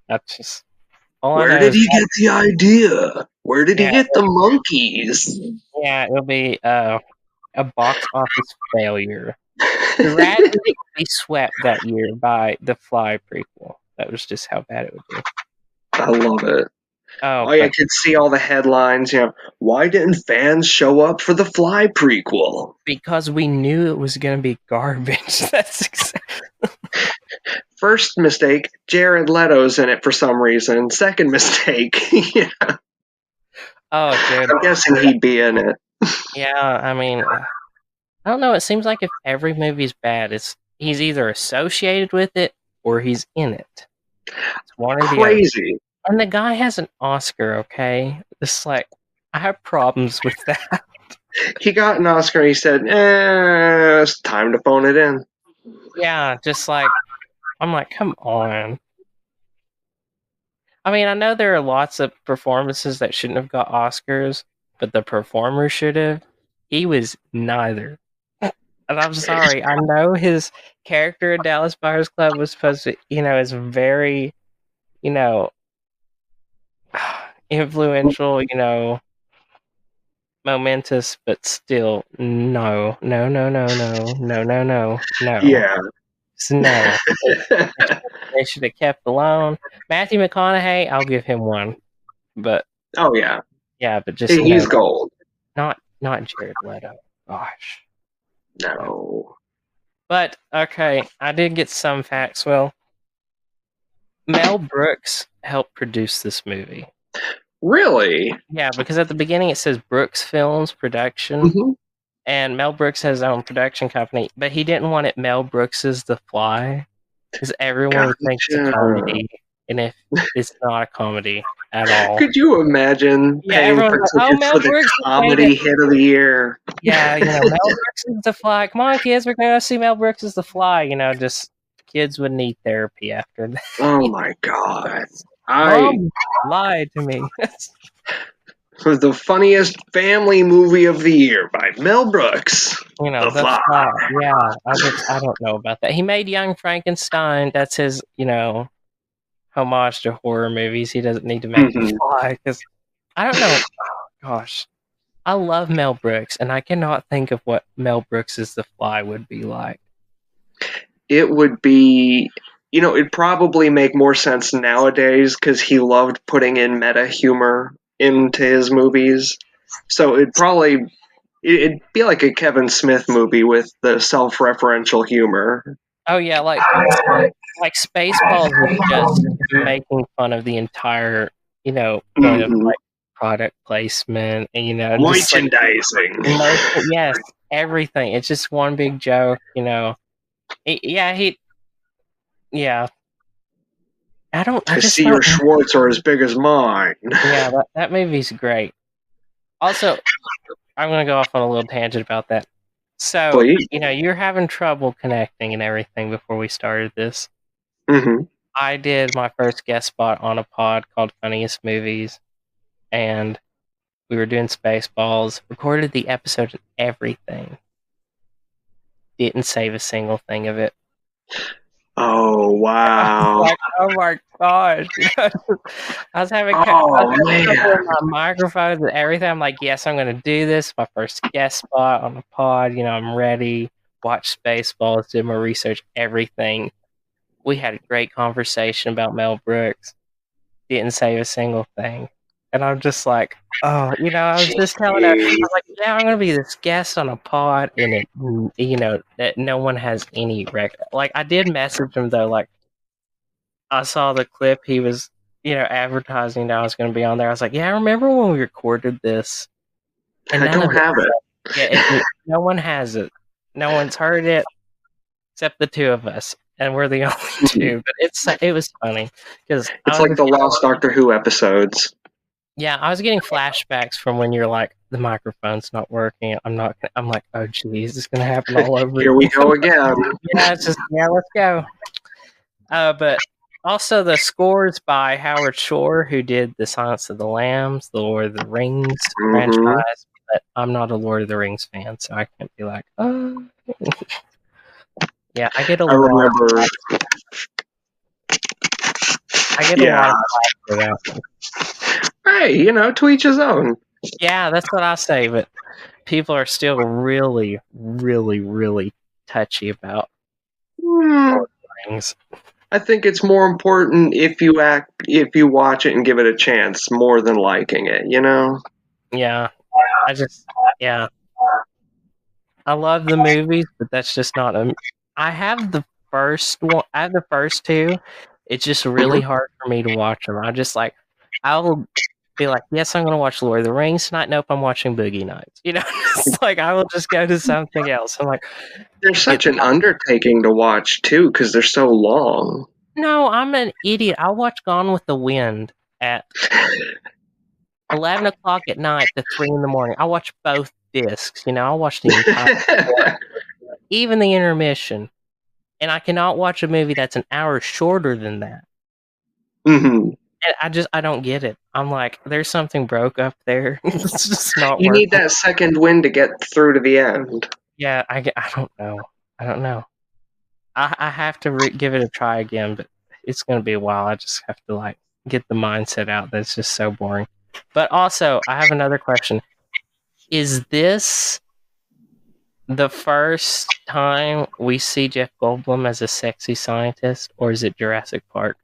that's just. Where did he get the idea? Where did he get the monkeys? Yeah, it'll be a box office failure. The Rat didn't be swept that year by the Fly prequel. That was just how bad it would be. I love it. Oh, I could see all the headlines, why didn't fans show up for the Fly prequel? Because we knew it was going to be garbage. That's exactly. First mistake, Jared Leto's in it for some reason. Second mistake, Oh, dude. I'm guessing he'd be in it. Yeah, I mean, I don't know. It seems like if every movie's bad, he's either associated with it or he's in it. It's one or the other. Crazy. And the guy has an Oscar, okay? It's like, I have problems with that. He got an Oscar and he said, it's time to phone it in. Yeah, just like, I'm like, come on. I mean, I know there are lots of performances that shouldn't have got Oscars, but the performer should have. He was neither. And I'm sorry, I know his character in Dallas Buyers Club was supposed to, is very, influential, momentous, but still, no. Yeah. So no, they should have kept alone. Matthew McConaughey, I'll give him one, but Oh yeah, but just he's no, gold. not Jared Leto. Gosh. No. But okay, I did get some facts. Well, Mel Brooks helped produce this movie. Really? Yeah, because at the beginning it says Brooks Films Production, Mm-hmm. and Mel Brooks has his own production company, but he didn't want it Mel Brooks's The Fly, because everyone thinks it's a comedy, and if it's not a comedy at all. Could you imagine paying for everyone's like, tickets Mel for the Brooks made comedy it. hit of the year? Yeah, Mel Brooks is The Fly. Come on, kids, we're going to see Mel Brooks as The Fly. Just kids would need therapy after that. Oh my god. Mom lied to me. Was the funniest family movie of the year by Mel Brooks. The Fly. Yeah, I don't know about that. He made Young Frankenstein. That's his, homage to horror movies. He doesn't need to make The Fly, because I don't know. Oh, gosh. I love Mel Brooks, and I cannot think of what Mel Brooks' The Fly would be like. It would be, it'd probably make more sense nowadays because he loved putting in meta humor into his movies. So it'd be like a Kevin Smith movie with the self-referential humor. Oh yeah, like Spaceballs was just making fun of the entire, point of like product placement and merchandising. Yes, everything. It's just one big joke, Yeah. I see your Schwartz are as big as mine. Yeah, that movie's great. Also, I'm gonna go off on a little tangent about that. So, please. You're having trouble connecting and everything before we started this. Mm-hmm. I did my first guest spot on a pod called Funniest Movies, and we were doing Spaceballs, recorded the episode of everything. Didn't save a single thing of it. Oh, wow. Oh my gosh. I was having my microphones and everything. I'm like, yes, I'm going to do this. My first guest spot on the pod. I'm ready. Watch Spaceballs, did my research, everything. We had a great conversation about Mel Brooks. Didn't save a single thing. And I'm just like, I was just telling her, I was like, yeah, I'm going to be this guest on a pod, and it, that no one has any record. Like, I did message him, though, like, I saw the clip he was, advertising that I was going to be on there. I was like, yeah, I remember when we recorded this. And I don't have it. Yeah, no one has it. No one's heard it except the two of us. And we're the only two. But it was funny. Because it's like the lost Doctor Who episodes. Yeah, I was getting flashbacks from when you're like, the microphone's not working. I'm like, oh, geez, it's going to happen all over. Here we go again. Let's go. But also the scores by Howard Shore, who did The Silence of the Lambs, the Lord of the Rings franchise. But I'm not a Lord of the Rings fan, so I can't be like, oh. Yeah, I get a lot. I get a lot of for that. Hey, to each his own. Yeah, that's what I say, but people are still really, really, really touchy about things. I think it's more important if you watch it and give it a chance more than liking it, Yeah. I love the movies, but that's just not I have the first one. I have the first two. It's just really hard for me to watch them. I'll be like, yes, I'm going to watch Lord of the Rings tonight. Nope, I'm watching Boogie Nights. It's like I will just go to something else. I'm like, they're such an undertaking to watch too because they're so long. No, I'm an idiot. I'll watch Gone with the Wind at 11 o'clock at night to 3 in the morning. I'll watch both discs. I'll watch the entire even the intermission. And I cannot watch a movie that's an hour shorter than that. Mm-hmm. And I don't get it. I'm like, there's something broke up there. It's just not You working. need that second wind to get through to the end. Yeah, I don't know. I have to give it a try again, but it's going to be a while. I just have to get the mindset out. That's just so boring. But also, I have another question. Is this the first time we see Jeff Goldblum as a sexy scientist, or is it Jurassic Park?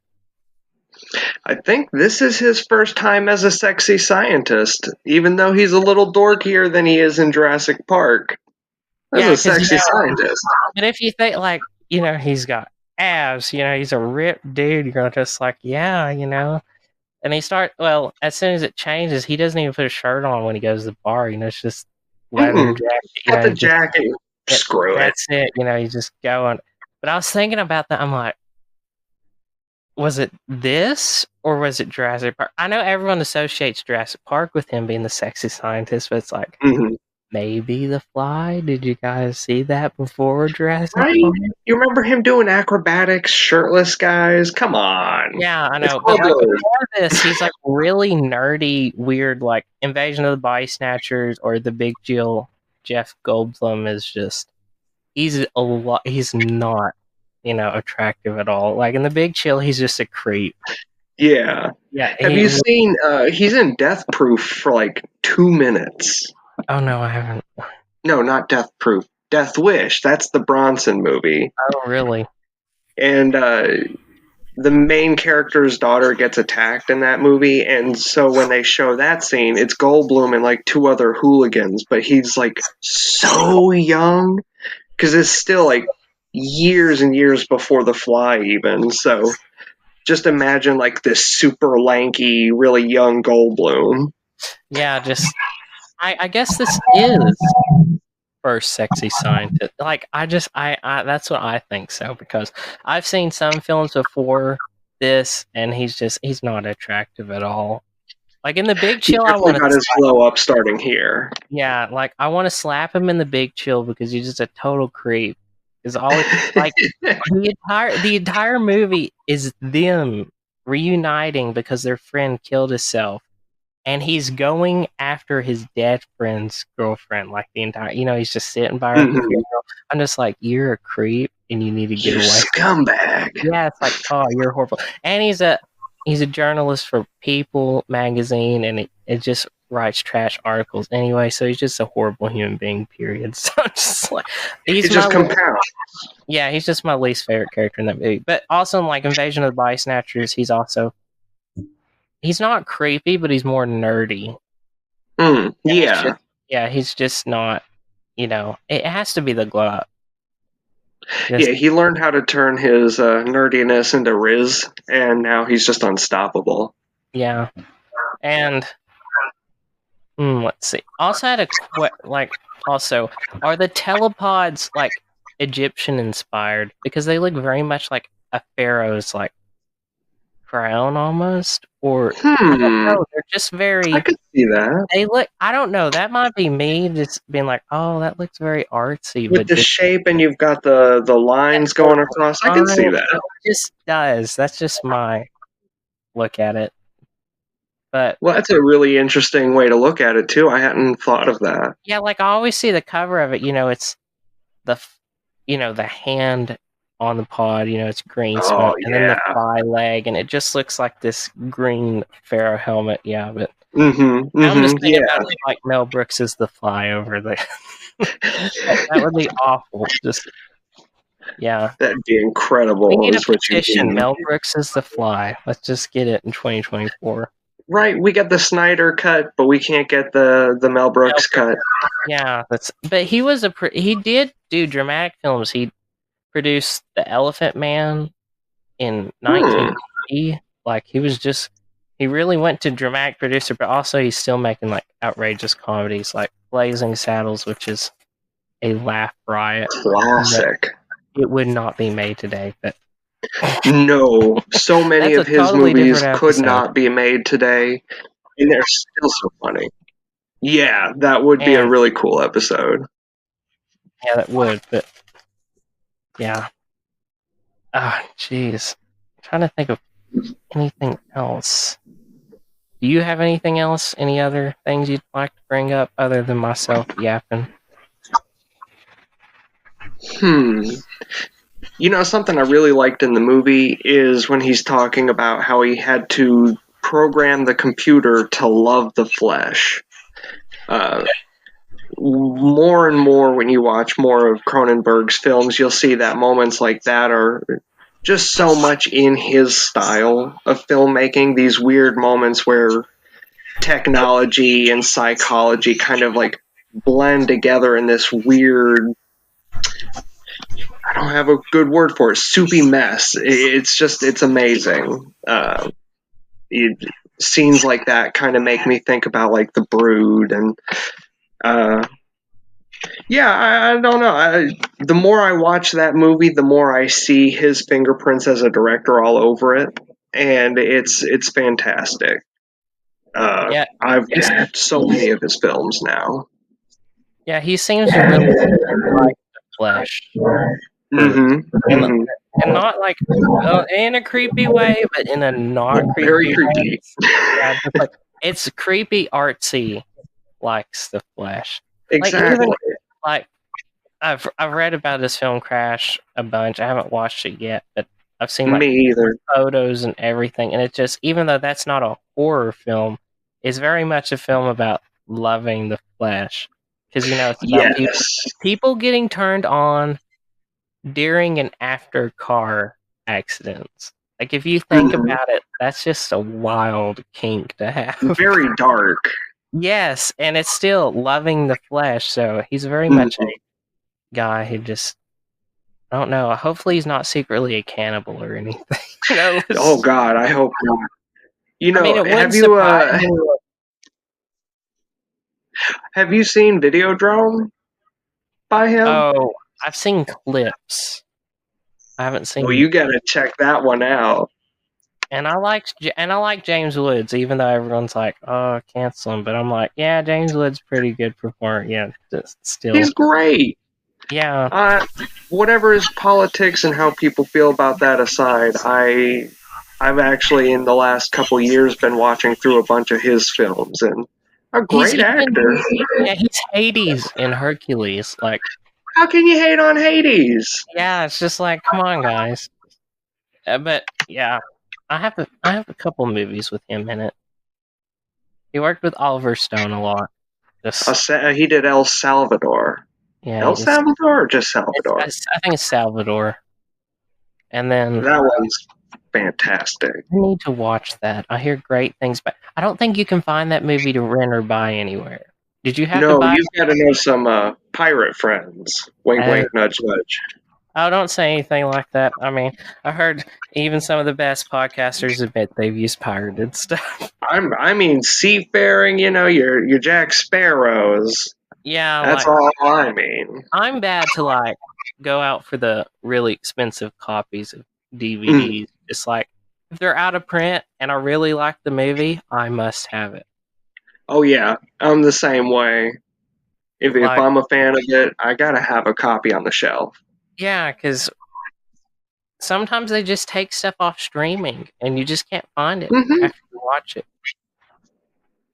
I think this is his first time as a sexy scientist, even though he's a little dorkier than he is in Jurassic Park. As a 'cause, sexy scientist. And if you think, like, he's got abs, he's a ripped dude, you're just like, yeah, And as soon as it changes, he doesn't even put a shirt on when he goes to the bar, it's just leather jacket. Got the jacket. Screw it. That's it, he's just going. But I was thinking about that, I'm like, was it this or was it Jurassic Park? I know everyone associates Jurassic Park with him being the sexy scientist, but it's like, maybe The Fly? Did you guys see that before Jurassic Park? You remember him doing acrobatics, shirtless guys? Come on. Yeah, I know. But like before this, he's like really nerdy, weird, like Invasion of the Body Snatchers or The Big Chill. Jeff Goldblum is just, he's not, attractive at all. Like in The Big Chill, he's just a creep. Yeah. Yeah. Have you seen, he's in Death Proof for like 2 minutes. Oh, no, I haven't. No, not Death Proof. Death Wish. That's the Bronson movie. Oh, really? And the main character's daughter gets attacked in that movie, and so when they show that scene, it's Goldblum and like 2 other hooligans, but he's like so young, because it's still like years and years before The Fly even, so just imagine like this super lanky, really young Goldblum. Yeah, just, I guess this is first sexy scientist. Like, I that's what I think so, because I've seen some films before this, and he's not attractive at all. Like in The Big Chill, I want to got his glow up starting here. Yeah, like I want to slap him in The Big Chill because he's just a total creep. Is all like the entire movie is them reuniting because their friend killed himself. And he's going after his dead friend's girlfriend, like the entire, he's just sitting by her. I'm just like, you're a creep, and you need to get away. Scumbag. Yeah, it's like, oh, you're horrible. And he's a journalist for People magazine, and it just writes trash articles anyway. So he's just a horrible human being. Period. So I'm just like, he's just compounds. Yeah, he's just my least favorite character in that movie. But also in like Invasion of the Body Snatchers, he's not creepy, but he's more nerdy. Yeah. He's just not, it has to be the glow up. Yeah, he learned how to turn his nerdiness into Riz, and now he's just unstoppable. Yeah. And, let's see. Also had are the telepods, like, Egyptian-inspired? Because they look very much like a pharaoh's, like, crown almost, or I don't know, they're just very, I could see that. They look, I don't know, that might be me just being like, oh, that looks very artsy with the shape, and you've got the lines going across. I can see that. It just does. That's just my look at it. But that's a really interesting way to look at it too. I hadn't thought of that. Yeah, like I always see the cover of it, it's the hand on the pod, it's green smoke, and then the thigh leg, and it just looks like this green pharaoh helmet. Yeah, but I'm just thinking about it like Mel Brooks is the Fly over there. That would be awful. Just that'd be incredible. We need a petition. Mel Brooks is the Fly. Let's just get it in 2024. Right, we got the Snyder cut, but we can't get the Mel Brooks cut. Yeah, but he did do dramatic films. He produced The Elephant Man in 1980. Like he really went to dramatic producer, but also he's still making like outrageous comedies like Blazing Saddles, which is a laugh riot. Classic. It would not be made today, but no, so many of his movies could not be made today, and they're still so funny. Yeah, that would be a really cool episode. Yeah, that would, but yeah. Jeez. I'm trying to think of anything else. Do you have anything else? Any other things you'd like to bring up other than myself yapping? Something I really liked in the movie is when he's talking about how he had to program the computer to love the flesh. more and more when you watch more of Cronenberg's films, you'll see that moments like that are just so much in his style of filmmaking. These weird moments where technology and psychology kind of like blend together in this weird, I don't have a good word for it, soupy mess. It's amazing. Scenes like that kind of make me think about like The Brood and I don't know. The more I watch that movie, the more I see his fingerprints as a director all over it, and it's fantastic. Yeah, I've got so many of his films now. yeah, he seems to really like the flesh, Mm-hmm. and not like in a creepy way, but in a not creepy Very way. creepy. Yeah, just like it's creepy artsy, likes the flesh. Exactly. Like even like I've read about this film Crash a bunch. I haven't watched it yet, but I've seen like Me either. photos and everything, and it just, even though that's not a horror film, it's very much a film about loving the flesh, because it's about people getting turned on during and after car accidents. Like if you think about it, that's just a wild kink to have. Very dark. Yes, and it's still loving the flesh. So he's very much a guy who just, I don't know. Hopefully, he's not secretly a cannibal or anything. Oh God, I hope not. Have you seen Videodrome by him? Oh, I've seen clips. I haven't seen. Well, you gotta check that one out. And I like James Woods, even though everyone's like, "Oh, cancel him," but I'm like, yeah, James Woods pretty good performer. Yeah, still, he's great. Yeah. Whatever his politics and how people feel about that aside, I've actually in the last couple years been watching through a bunch of his films, and a great actor. Yeah, he's Hades in Hercules. Like, how can you hate on Hades? Yeah, it's just like, come on, guys. But yeah. I have a couple movies with him in it. He worked with Oliver Stone a lot. He did El Salvador. Yeah, El Salvador or just Salvador? I think it's Salvador. And then that one's fantastic. I need to watch that. I hear great things, but I don't think you can find that movie to rent or buy anywhere. Did you have to buy? No, you've got to know some pirate friends. Wink, wink, nudge, nudge. Oh, don't say anything like that. I mean, I heard even some of the best podcasters admit they've used pirated stuff. I mean, seafaring, your Jack Sparrows. Yeah, that's all I mean. I'm bad to go out for the really expensive copies of DVDs. It's like, if they're out of print and I really like the movie, I must have it. Oh yeah, I'm the same way. If I'm a fan of it, I gotta have a copy on the shelf. Yeah, because sometimes they just take stuff off streaming, and you just can't find it after you watch it.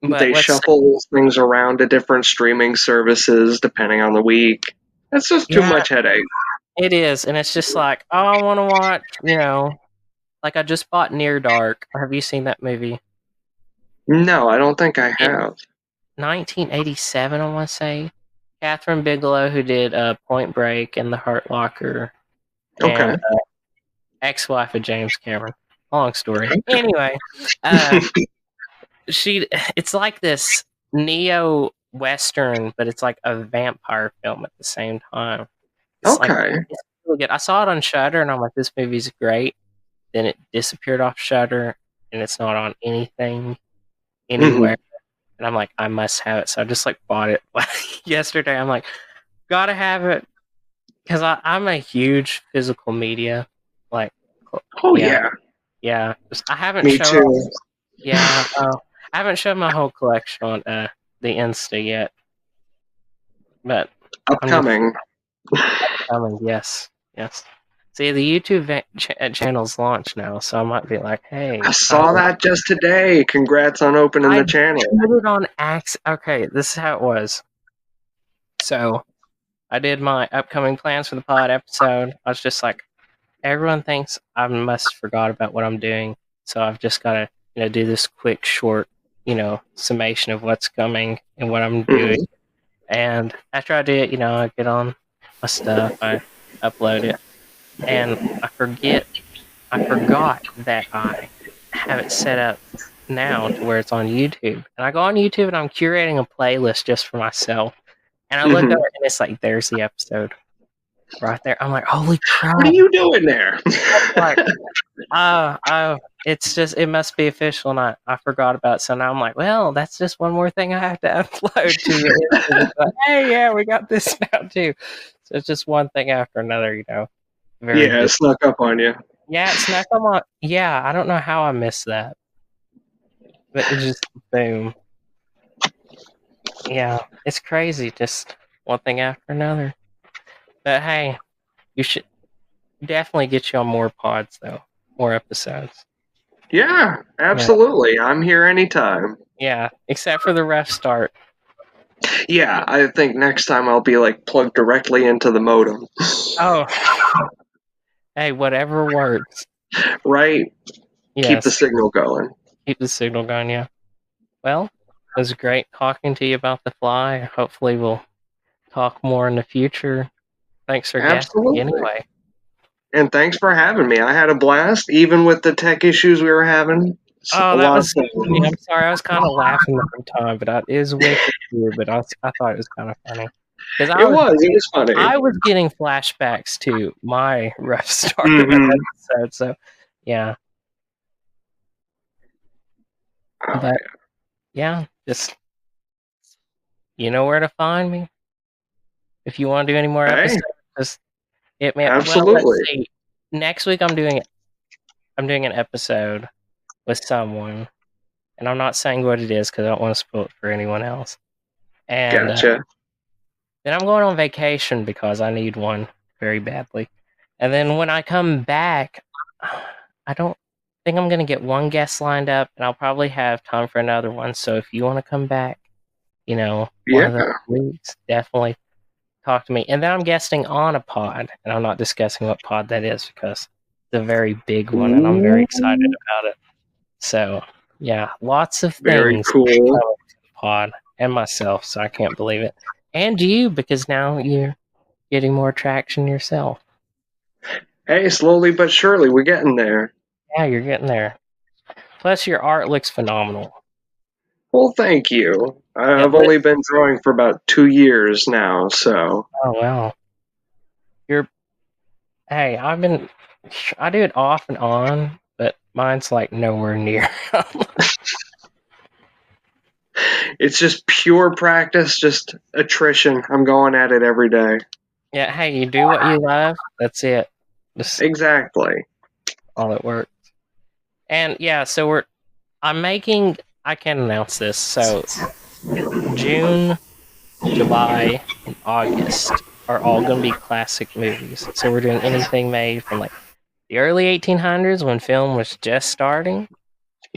But they shuffle things around to different streaming services depending on the week. That's just too much headache. It is, and it's just like, oh, I want to watch, like I just bought Near Dark. Have you seen that movie? No, I don't think I have. 1987, I want to say. Catherine Bigelow, who did Point Break and The Hurt Locker. And, ex-wife of James Cameron. Long story. Anyway, it's like this neo-western, but it's like a vampire film at the same time. It's it's really good. I saw it on Shudder, and I'm like, this movie's great. Then it disappeared off Shudder, and it's not on anything anywhere. And I'm like, I must have it. So I just bought it yesterday. I'm like, gotta have it. Because I'm a huge physical media. Yeah. I haven't Me too. I haven't shown my whole collection on the Insta yet. But upcoming. Yes. See, the YouTube channel's launched now, so I might be like, hey. I saw that just today. Congrats on opening the channel. I put it on Okay, this is how it was. So, I did my upcoming plans for the pod episode. I was just like, everyone thinks I must have forgot about what I'm doing, so I've just got to do this quick, short, summation of what's coming and what I'm doing. And after I do it, I get on my stuff, I upload it, and I forgot that I have it set up now to where it's on YouTube. And I go on YouTube and I'm curating a playlist just for myself. And I look up and it's like, there's the episode right there. I'm like, holy crap. What are you doing there? Like, it's just, it must be official, and I forgot about it. So now I'm like, well, that's just one more thing I have to upload to it. Like, hey, yeah, we got this now too. So it's just one thing after another, Very Yeah, it snuck up on you. Yeah, it snuck on. Yeah, I don't know how I missed that, but it just boom. Yeah, it's crazy. Just one thing after another. But hey, you should definitely get you on more pods though, more episodes. Yeah, absolutely. Yeah. I'm here anytime. Yeah, except for the rough start. Yeah, I think next time I'll be like plugged directly into the modem. Oh, hey, whatever works. Right? Yes. Keep the signal going. Keep the signal going, yeah. Well, it was great talking to you about the Fly. Hopefully we'll talk more in the future. Thanks for guesting anyway. And thanks for having me. I had a blast, even with the tech issues we were having. Oh, that was funny. I'm sorry, I was kind of laughing the whole time, but it was wicked too. But I thought it was kind of funny. It was funny. I was getting flashbacks to my rough start of the episode, so yeah. But yeah, just you know where to find me. If you want to do any more episodes, just hit me up. Absolutely. Well, let's see. Next week I'm doing an episode with someone, and I'm not saying what it is because I don't want to spoil it for anyone else. And gotcha. Then I'm going on vacation because I need one very badly. And then when I come back, I don't think I'm going to get one guest lined up, and I'll probably have time for another one. So if you want to come back, one of those weeks, definitely talk to me. And then I'm guesting on a pod, and I'm not discussing what pod that is because it's a very big one, and I'm very excited about it. So, yeah, lots of things. Very cool. Pod and myself, so I can't believe it. And you, because now you're getting more traction yourself. Hey, slowly but surely, we're getting there. Yeah, you're getting there. Plus, your art looks phenomenal. Well, thank you. I've only been drawing for about 2 years now, so. Oh, wow. Hey, I do it off and on, but mine's like nowhere near. It's just pure practice, just attrition. I'm going at it every day. Yeah, hey, you do what you love. That's it. Exactly. All it works. And yeah, so I can't announce this. So June, July, and August are all going to be classic movies. So we're doing anything made from like the early 1800s when film was just starting.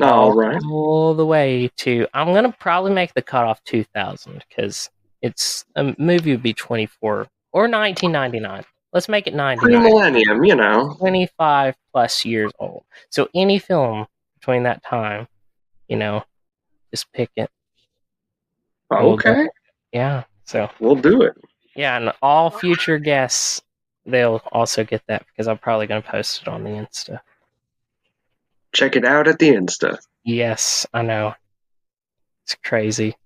All the way to, I'm going to probably make the cutoff 2000 because it's a movie would be 24 or 1999. Let's make it 99. Pre-millennium, 25 plus years old. So any film between that time, just pick it. Okay. Yeah. So we'll do it. Yeah, and all future guests, they'll also get that because I'm probably going to post it on the Insta. Check it out at the Insta. Yes, I know. It's crazy.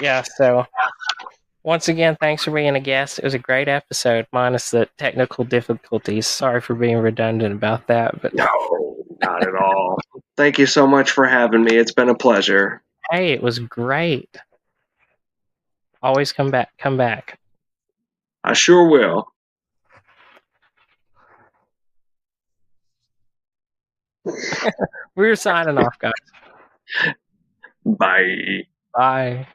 Yeah, so once again, thanks for being a guest. It was a great episode, minus the technical difficulties. Sorry for being redundant about that. But no, not at all. Thank you so much for having me. It's been a pleasure. Hey, it was great. Always come back. I sure will. We're signing off, guys. Bye. Bye.